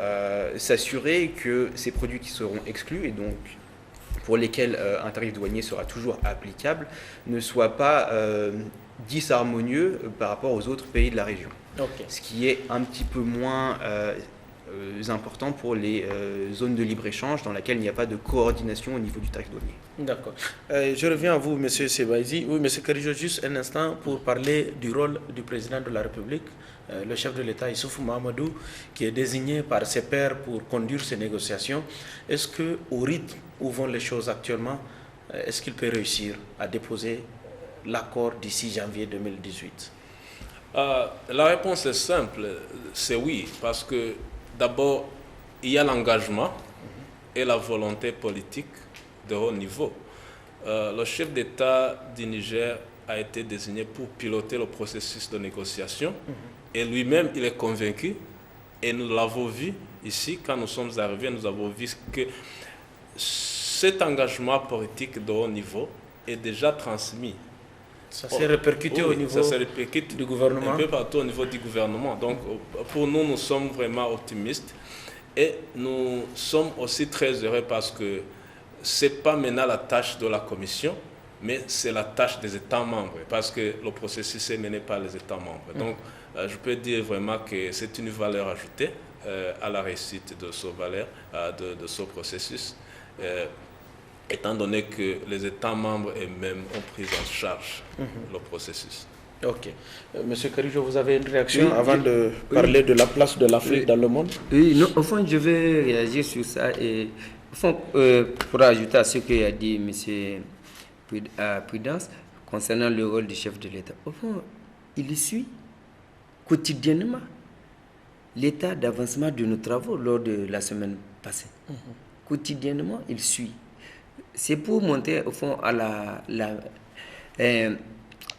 s'assurer que ces produits qui seront exclus, et donc pour lesquels un tarif douanier sera toujours applicable, ne soient pas disharmonieux par rapport aux autres pays de la région. Ce qui est un petit peu moins importants pour les zones de libre-échange dans lesquelles il n'y a pas de coordination au niveau du tarif douanier. D'accord. Je reviens à vous, M. Sebaïzi. Oui, M. Karijo, juste un instant pour parler du rôle du président de la République, le chef de l'État, Issoufou Mahamadou, qui est désigné par ses pairs pour conduire ces négociations. Est-ce qu'au rythme où vont les choses actuellement, est-ce qu'il peut réussir à déposer l'accord d'ici janvier 2018? La réponse est simple, c'est oui, parce que d'abord, il y a l'engagement et la volonté politique de haut niveau. Le chef d'État du Niger a été désigné pour piloter le processus de négociation et lui-même, il est convaincu, et nous l'avons vu ici, quand nous sommes arrivés, nous avons vu que cet engagement politique de haut niveau est déjà transmis. Ça s'est répercuté au niveau du gouvernement? Un peu partout au niveau du gouvernement. Donc, pour nous, nous sommes vraiment optimistes et nous sommes aussi très heureux parce que ce n'est pas maintenant la tâche de la Commission, mais c'est la tâche des États membres parce que le processus est mené par les États membres. Donc, je peux dire vraiment que c'est une valeur ajoutée à la réussite de ce processus. Étant donné que les États membres eux-mêmes ont pris en charge le processus. Ok. Monsieur Karijo, vous avez une réaction avant de parler de la place de l'Afrique dans le monde? Oui, non, au fond, je vais réagir sur ça. Et, au fond, pour ajouter à ce qu'a dit M. Prudence concernant le rôle du chef de l'État, au fond, il suit quotidiennement l'état d'avancement de nos travaux lors de la semaine passée. Quotidiennement, il suit. C'est pour montrer au fond à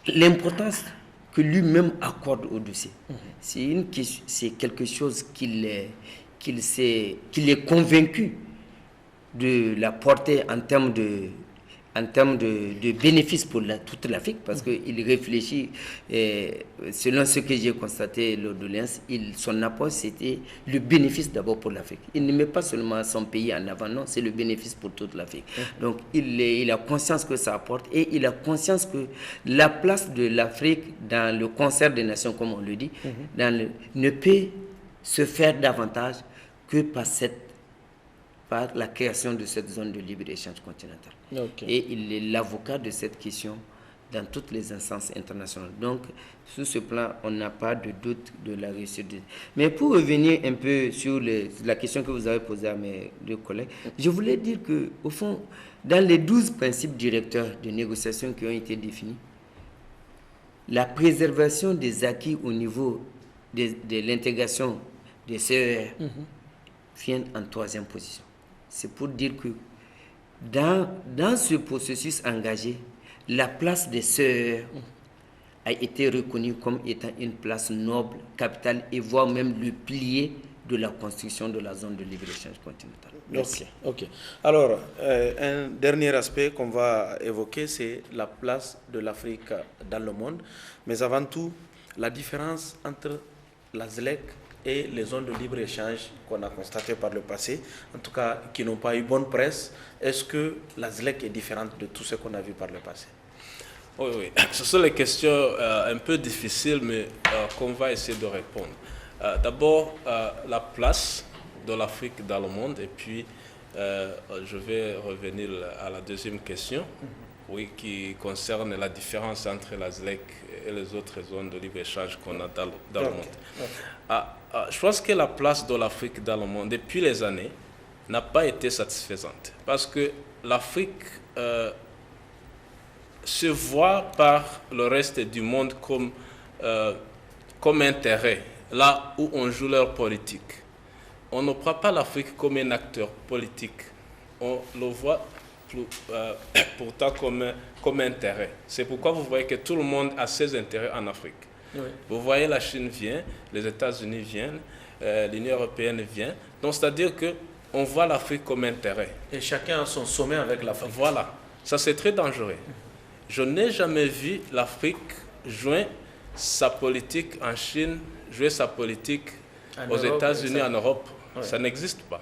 l'importance que lui-même accorde au dossier. C'est quelque chose qu'il est convaincu de la portée en termes de bénéfices pour toute l'Afrique, parce qu'il réfléchit, selon ce que j'ai constaté lors de l'Alliance, son apport c'était le bénéfice d'abord pour l'Afrique. Il ne met pas seulement son pays en avant, non, c'est le bénéfice pour toute l'Afrique. Donc il a conscience que ça apporte et il a conscience que la place de l'Afrique dans le concert des nations, comme on le dit, ne peut se faire davantage que par la création de cette zone de libre-échange continentale. Okay. Et il est l'avocat de cette question dans toutes les instances internationales. Donc, sur ce plan, on n'a pas de doute de la réussite. Mais pour revenir un peu sur la question que vous avez posée à mes deux collègues, je voulais dire qu'au fond, dans les 12 principes directeurs de négociation qui ont été définis, la préservation des acquis au niveau de l'intégration des CER vient en 3e position. C'est pour dire que dans ce processus engagé, la place des CER a été reconnue comme étant une place noble, capitale et voire même le pilier de la construction de la zone de libre-échange continentale. Merci. Ok. Alors, un dernier aspect qu'on va évoquer, c'est la place de l'Afrique dans le monde. Mais avant tout, la différence entre la ZLEC et les zones de libre-échange qu'on a constatées par le passé, en tout cas qui n'ont pas eu bonne presse. Est-ce que la ZLEC est différente de tout ce qu'on a vu par le passé? Oui. Ce sont les questions un peu difficiles, mais qu'on va essayer de répondre. D'abord, la place de l'Afrique dans le monde, et puis je vais revenir à la deuxième question, qui concerne la différence entre la ZLEC et les autres zones de libre-échange qu'on a dans le monde. Je pense que la place de l'Afrique dans le monde, depuis les années, n'a pas été satisfaisante. Parce que l'Afrique se voit par le reste du monde comme intérêt, là où on joue leur politique. On ne prend pas l'Afrique comme un acteur politique. On le voit pourtant comme intérêt. C'est pourquoi vous voyez que tout le monde a ses intérêts en Afrique. Oui. Vous voyez, la Chine vient, les États-Unis viennent, l'Union européenne vient. Donc, c'est-à-dire qu'on voit l'Afrique comme intérêt. Et chacun a son sommet avec l'Afrique. Voilà. Ça, c'est très dangereux. Je n'ai jamais vu l'Afrique jouer sa politique en Chine, jouer sa politique aux États-Unis, en Europe. Oui. Ça n'existe pas.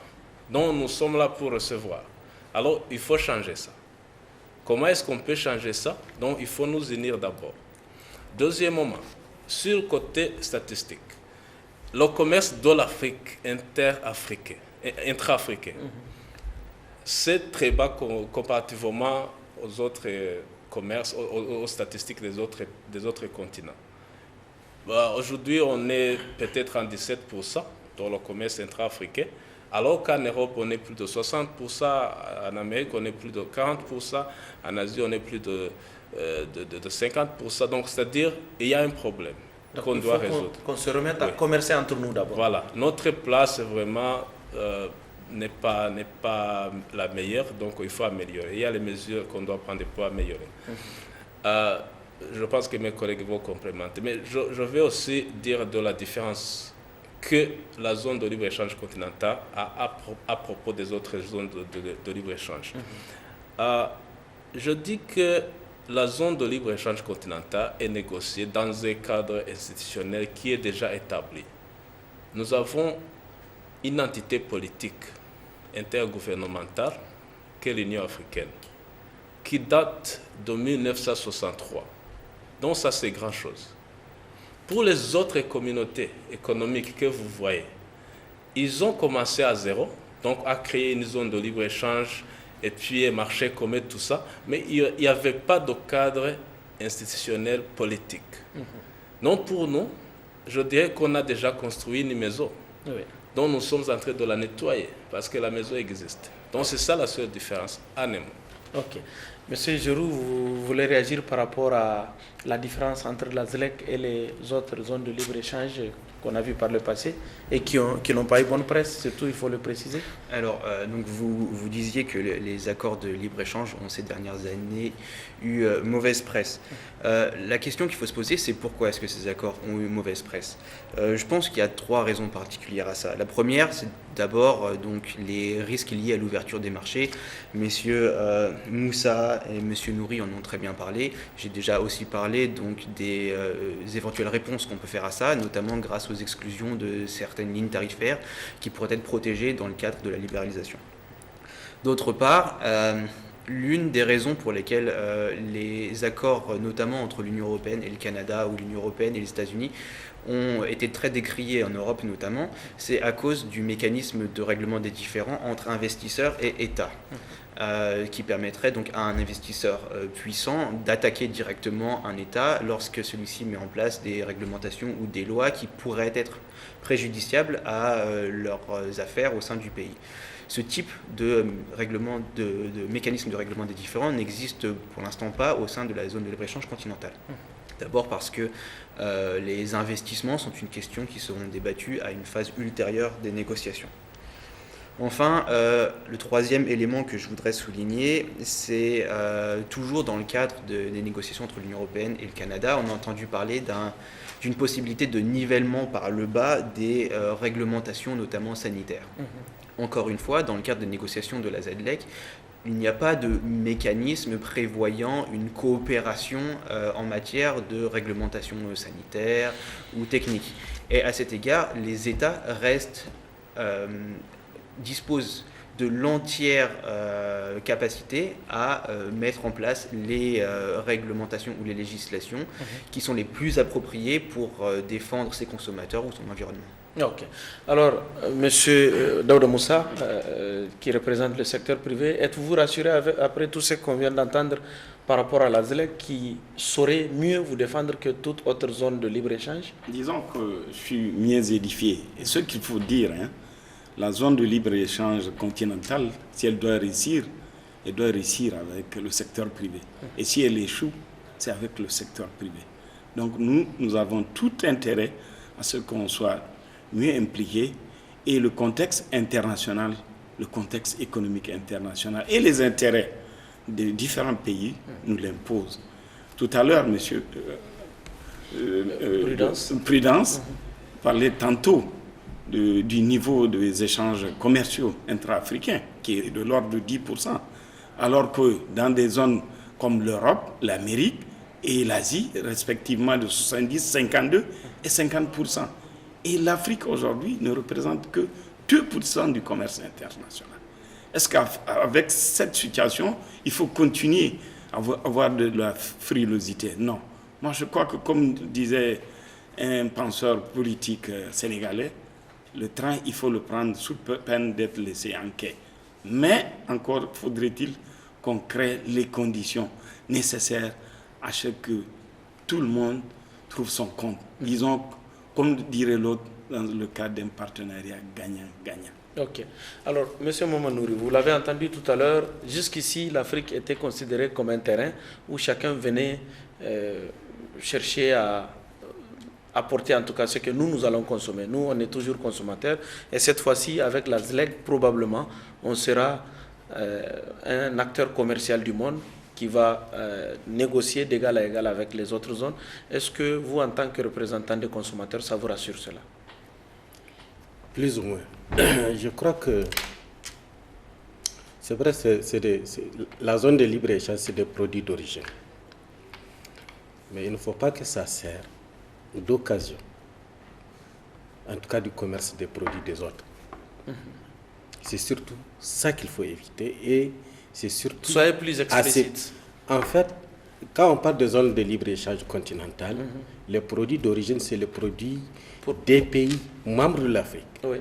Donc, nous sommes là pour recevoir. Alors, il faut changer ça. Comment est-ce qu'on peut changer ça? Donc, il faut nous unir d'abord. Deuxièmement, sur le côté statistique, le commerce de l'Afrique intra-africain, c'est très bas comparativement aux autres commerces, aux statistiques des autres continents. Aujourd'hui, on est peut-être en 17% dans le commerce intra-africain, alors qu'en Europe, on est plus de 60%, en Amérique, on est plus de 40%, en Asie, on est plus de 50%. Donc, c'est-à-dire qu'il y a un problème qu'on doit résoudre. Qu'on se remette à commercer entre nous d'abord. Voilà. Notre place, vraiment, n'est pas la meilleure, donc il faut améliorer. Il y a les mesures qu'on doit prendre pour améliorer. Je pense que mes collègues vont complémenter. Mais je vais aussi dire de la différence que la zone de libre-échange continentale a à propos des autres zones de libre-échange. Je dis que la zone de libre-échange continentale est négociée dans un cadre institutionnel qui est déjà établi. Nous avons une entité politique intergouvernementale qu'est l'Union africaine, qui date de 1963. Donc ça, c'est grand chose. Pour les autres communautés économiques que vous voyez, ils ont commencé à zéro, donc à créer une zone de libre-échange et puis un marché commun, tout ça, mais il n'y avait pas de cadre institutionnel politique. Donc pour nous, je dirais qu'on a déjà construit une maison. Oui. Donc nous sommes en train de la nettoyer parce que la maison existe. Donc c'est ça la seule différence en un mot. Ok. Monsieur Giroux, vous voulez réagir par rapport à la différence entre la ZLEC et les autres zones de libre-échange qu'on a vues par le passé et qui n'ont pas eu bonne presse, surtout il faut le préciser. Alors, donc vous disiez que les accords de libre-échange ont ces dernières années eu mauvaise presse. La question qu'il faut se poser, c'est pourquoi est-ce que ces accords ont eu mauvaise presse. Je pense qu'il y a 3 raisons particulières à ça. La première, c'est d'abord donc les risques liés à l'ouverture des marchés. Messieurs Moussa et Monsieur Nouri en ont très bien parlé. J'ai déjà aussi parlé donc des éventuelles réponses qu'on peut faire à ça, notamment grâce aux exclusions de certaines lignes tarifaires qui pourraient être protégées dans le cadre de la libéralisation. D'autre part, l'une des raisons pour lesquelles les accords, notamment entre l'Union européenne et le Canada, ou l'Union européenne et les États-Unis, ont été très décriés en Europe notamment, c'est à cause du mécanisme de règlement des différends entre investisseurs et États, qui permettrait donc à un investisseur puissant d'attaquer directement un État lorsque celui-ci met en place des réglementations ou des lois qui pourraient être préjudiciables à leurs affaires au sein du pays. Ce type de mécanisme de règlement des différends n'existe pour l'instant pas au sein de la zone de libre-échange continentale. D'abord parce que les investissements sont une question qui seront débattues à une phase ultérieure des négociations. Enfin, le troisième élément que je voudrais souligner, c'est toujours dans le cadre des négociations entre l'Union européenne et le Canada, on a entendu parler d'une possibilité de nivellement par le bas des réglementations, notamment sanitaires. Encore une fois, dans le cadre des négociations de la ZLEC, il n'y a pas de mécanisme prévoyant une coopération en matière de réglementation sanitaire ou technique. Et à cet égard, les États disposent de l'entière capacité à mettre en place les réglementations ou les législations qui sont les plus appropriées pour défendre ses consommateurs ou son environnement. Ok. Alors, Monsieur Daouda Moussa, qui représente le secteur privé, êtes-vous rassuré après tout ce qu'on vient d'entendre par rapport à la ZLEC qui saurait mieux vous défendre que toute autre zone de libre-échange? Disons que je suis mieux édifié. Et ce qu'il faut dire, la zone de libre-échange continentale, si elle doit réussir avec le secteur privé. Et si elle échoue, c'est avec le secteur privé. Donc nous avons tout intérêt à ce qu'on soit mieux impliqués et le contexte international, le contexte économique international et les intérêts des différents pays nous l'imposent. Tout à l'heure, monsieur Prudence parlait tantôt du niveau des échanges commerciaux intra-africains qui est de l'ordre de 10%, alors que dans des zones comme l'Europe, l'Amérique et l'Asie, respectivement de 70, 52 et 50%. Et l'Afrique aujourd'hui ne représente que 2% du commerce international. Est-ce qu'avec cette situation, il faut continuer à avoir de la frilosité? Non. Moi, je crois que, comme disait un penseur politique sénégalais, le train, il faut le prendre sous peine d'être laissé en quai. Mais encore faudrait-il qu'on crée les conditions nécessaires à ce que tout le monde trouve son compte. Disons, comme dirait l'autre, dans le cadre d'un partenariat gagnant-gagnant. Ok. Alors, M. Momanouri, vous l'avez entendu tout à l'heure, jusqu'ici, l'Afrique était considérée comme un terrain où chacun venait chercher à apporter en tout cas ce que nous allons consommer. Nous, on est toujours consommateurs. Et cette fois-ci, avec la ZLEG, probablement, on sera un acteur commercial du monde qui va négocier d'égal à égal avec les autres zones. Est-ce que vous, en tant que représentant des consommateurs, ça vous rassure cela? Plus ou moins. Je crois que c'est vrai, la zone de libre-échange, c'est des produits d'origine. Mais il ne faut pas que ça serve d'occasion, en tout cas du commerce des produits des autres. C'est surtout ça qu'il faut éviter et c'est surtout... Soyez plus explicite. En fait, quand on parle de zone de libre-échange continentale, les produits d'origine, c'est les produits des pays membres de l'Afrique. Oui.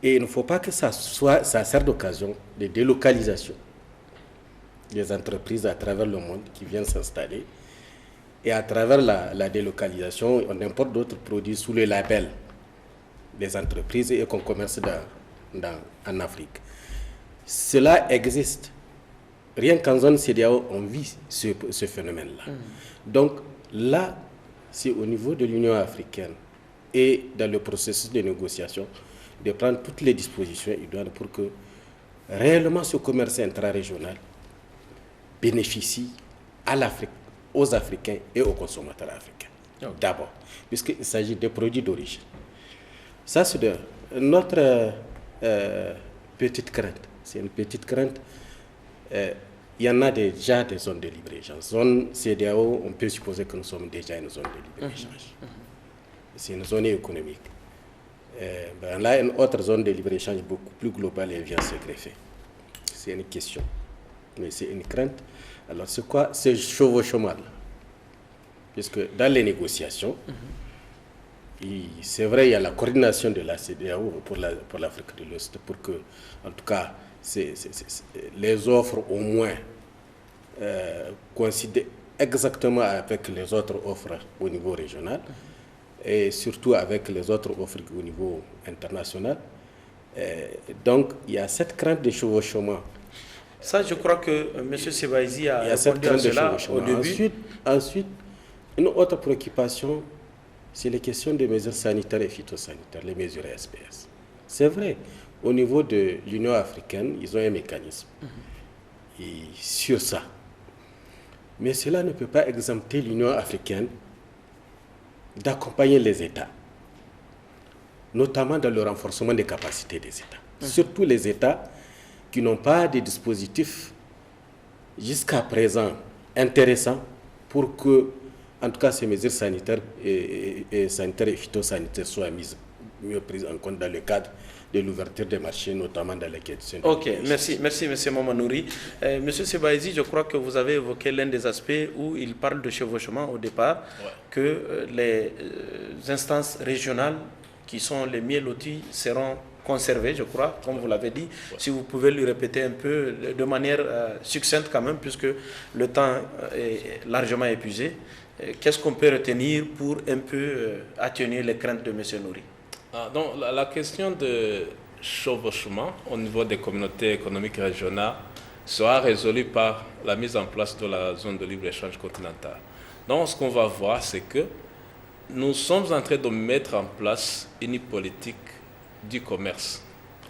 Et il ne faut pas que ça serve d'occasion de délocalisation des entreprises à travers le monde qui viennent s'installer. Et à travers la délocalisation, on importe d'autres produits sous le label des entreprises et qu'on commerce en Afrique. Cela existe. Rien qu'en zone CEDEAO, on vit ce phénomène-là. Donc là, c'est au niveau de l'Union africaine et dans le processus de négociation de prendre toutes les dispositions idoines pour que réellement ce commerce intra-régional bénéficie à l'Afrique, aux Africains et aux consommateurs africains. Okay. D'abord, puisqu'il s'agit de produits d'origine. Ça, c'est notre petite crainte. C'est une petite crainte. Il y en a déjà des zones de libre-échange. Zone CEDEAO, on peut supposer que nous sommes déjà une zone de libre-échange. C'est une zone économique. Là, une autre zone de libre-échange beaucoup plus globale, elle vient se greffer. C'est une question, mais c'est une crainte. Alors, c'est quoi ce chevauchement-là? Puisque dans les négociations, c'est vrai, il y a la coordination de la CEDEAO pour l'Afrique de l'Ouest, pour que, en tout cas, les offres au moins coïncident exactement avec les autres offres au niveau régional et surtout avec les autres offres au niveau international. Donc, il y a cette crainte de chevauchement. Ça, je crois que M. Sebaizi a répondu à cela au début. Ensuite, une autre préoccupation, c'est les questions des mesures sanitaires et phytosanitaires, les mesures SPS. C'est vrai, au niveau de l'Union africaine, ils ont un mécanisme sur ça. Mais cela ne peut pas exempter l'Union africaine d'accompagner les États, notamment dans le renforcement des capacités des États. Surtout les États qui n'ont pas de dispositifs jusqu'à présent intéressants pour que, en tout cas, ces mesures sanitaires et phytosanitaires soient mieux prises en compte dans le cadre de l'ouverture des marchés, notamment dans les questions. Ok, merci M. Momanouri. M. Sebaizi, je crois que vous avez évoqué l'un des aspects où il parle de chevauchement au départ, que les instances régionales qui sont les mieux loties seront conservées, je crois, comme vous l'avez dit. Si vous pouvez lui répéter un peu de manière succincte quand même, puisque le temps est largement épuisé. Qu'est-ce qu'on peut retenir pour un peu atténuer les craintes de M. Nouri? Donc, la question de chevauchement au niveau des communautés économiques régionales sera résolue par la mise en place de la zone de libre-échange continentale. Donc, ce qu'on va voir, c'est que nous sommes en train de mettre en place une politique du commerce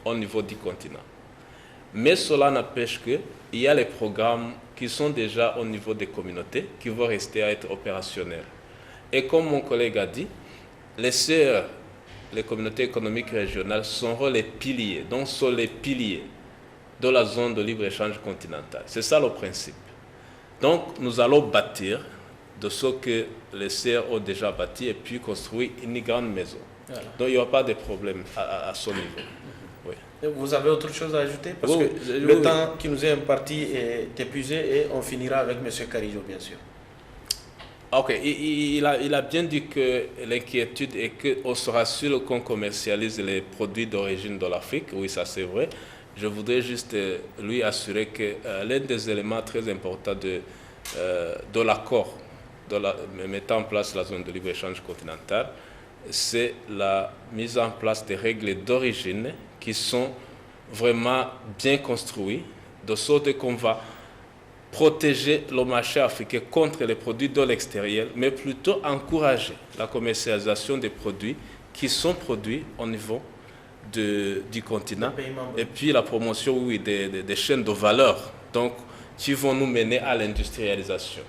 au niveau du continent. Mais cela n'empêche qu'il y a les programmes qui sont déjà au niveau des communautés qui vont rester à être opérationnels. Et comme mon collègue a dit, les communautés économiques régionales seront les piliers, donc sont les piliers de la zone de libre-échange continentale. C'est ça le principe. Donc nous allons bâtir de ce que les CR ont déjà bâti et puis construire une grande maison. Voilà. Donc il n'y aura pas de problème à ce niveau. Oui. Vous avez autre chose à ajouter? Parce que le temps qui nous est imparti est épuisé et on finira avec M. Karijo, bien sûr. Ok, il a bien dit que l'inquiétude est qu'on sera sûr qu'on commercialise les produits d'origine de l'Afrique. Oui, ça c'est vrai. Je voudrais juste lui assurer que l'un des éléments très importants de l'accord mettant en place la zone de libre-échange continentale, c'est la mise en place des règles d'origine qui sont vraiment bien construites, de sorte qu'on va protéger le marché africain contre les produits de l'extérieur, mais plutôt encourager la commercialisation des produits qui sont produits au niveau du continent, et puis la promotion, oui, des chaînes de valeur, donc qui vont nous mener à l'industrialisation.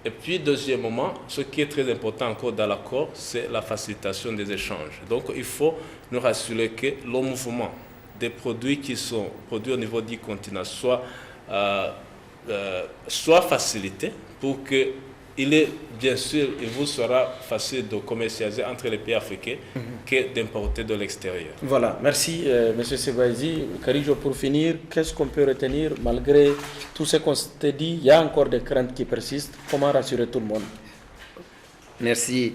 Et puis, deuxièmement, ce qui est très important encore dans l'accord, c'est la facilitation des échanges. Donc, il faut nous rassurer que le mouvement des produits qui sont produits au niveau du continent soit facilité pour que il vous sera facile de commercialiser entre les pays africains que d'importer de l'extérieur. Voilà, merci M. Sebaizi. Karijo, pour finir, qu'est-ce qu'on peut retenir malgré tout ce qu'on s'est dit? Il y a encore des craintes qui persistent. Comment rassurer tout le monde? Merci.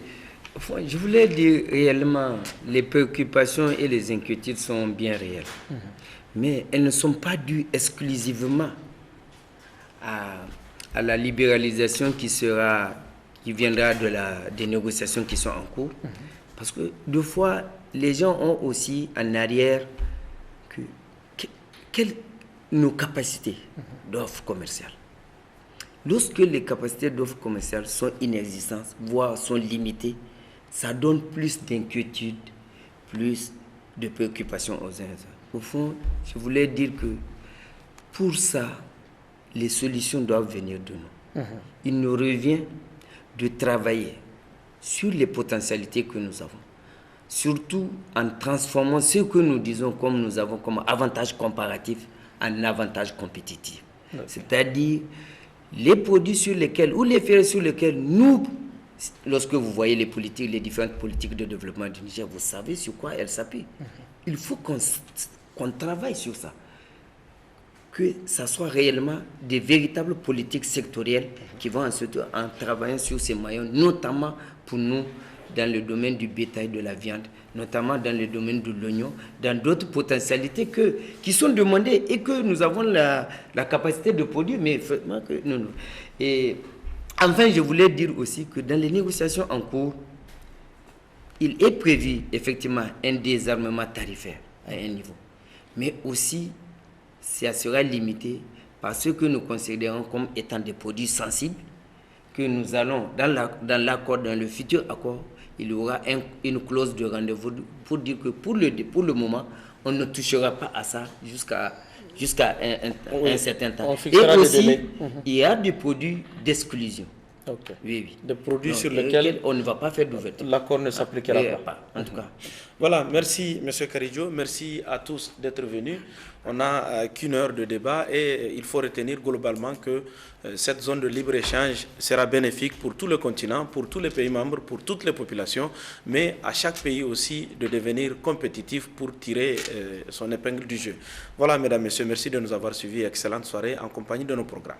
Je voulais dire réellement, les préoccupations et les inquiétudes sont bien réelles. Mais elles ne sont pas dues exclusivement à la libéralisation qui viendra des négociations qui sont en cours. Parce que deux fois, les gens ont aussi en arrière quelles nos capacités d'offres commerciales. Lorsque les capacités d'offres commerciales sont inexistantes, voire sont limitées, ça donne plus d'inquiétude, plus de préoccupations aux uns et aux autres. Au fond, je voulais dire que pour ça, les solutions doivent venir de nous. Il nous revient de travailler sur les potentialités que nous avons, surtout en transformant ce que nous disons comme nous avons comme avantage comparatif en avantage compétitif. C'est-à-dire les produits sur lesquels, ou les filières sur lesquels nous, lorsque vous voyez les différentes politiques de développement du Niger, vous savez sur quoi elles s'appuient. Il faut qu'on travaille sur ça. Que ça soit réellement des véritables politiques sectorielles qui vont ensuite en travaillant sur ces maillons, notamment pour nous dans le domaine du bétail, de la viande, notamment dans le domaine de l'oignon, dans d'autres potentialités qui sont demandées et que nous avons la capacité de produire, mais effectivement que non. Et enfin, je voulais dire aussi que dans les négociations en cours, il est prévu effectivement un désarmement tarifaire à un niveau, mais aussi ça sera limité par ce que nous considérons comme étant des produits sensibles, que nous allons, dans l'accord, dans le futur accord, il y aura une clause de rendez-vous pour dire que pour le moment, on ne touchera pas à ça jusqu'à un certain temps. Et aussi, il y a des produits d'exclusion. Okay. Oui. Des produits sur lesquels on ne va pas faire d'ouverture. L'accord ne s'appliquera pas. En tout cas. Voilà, merci M. Karijo, merci à tous d'être venus. On n'a qu'une heure de débat et il faut retenir globalement que cette zone de libre-échange sera bénéfique pour tout le continent, pour tous les pays membres, pour toutes les populations, mais à chaque pays aussi de devenir compétitif pour tirer son épingle du jeu. Voilà, mesdames, messieurs, merci de nous avoir suivis. Excellente soirée en compagnie de nos programmes.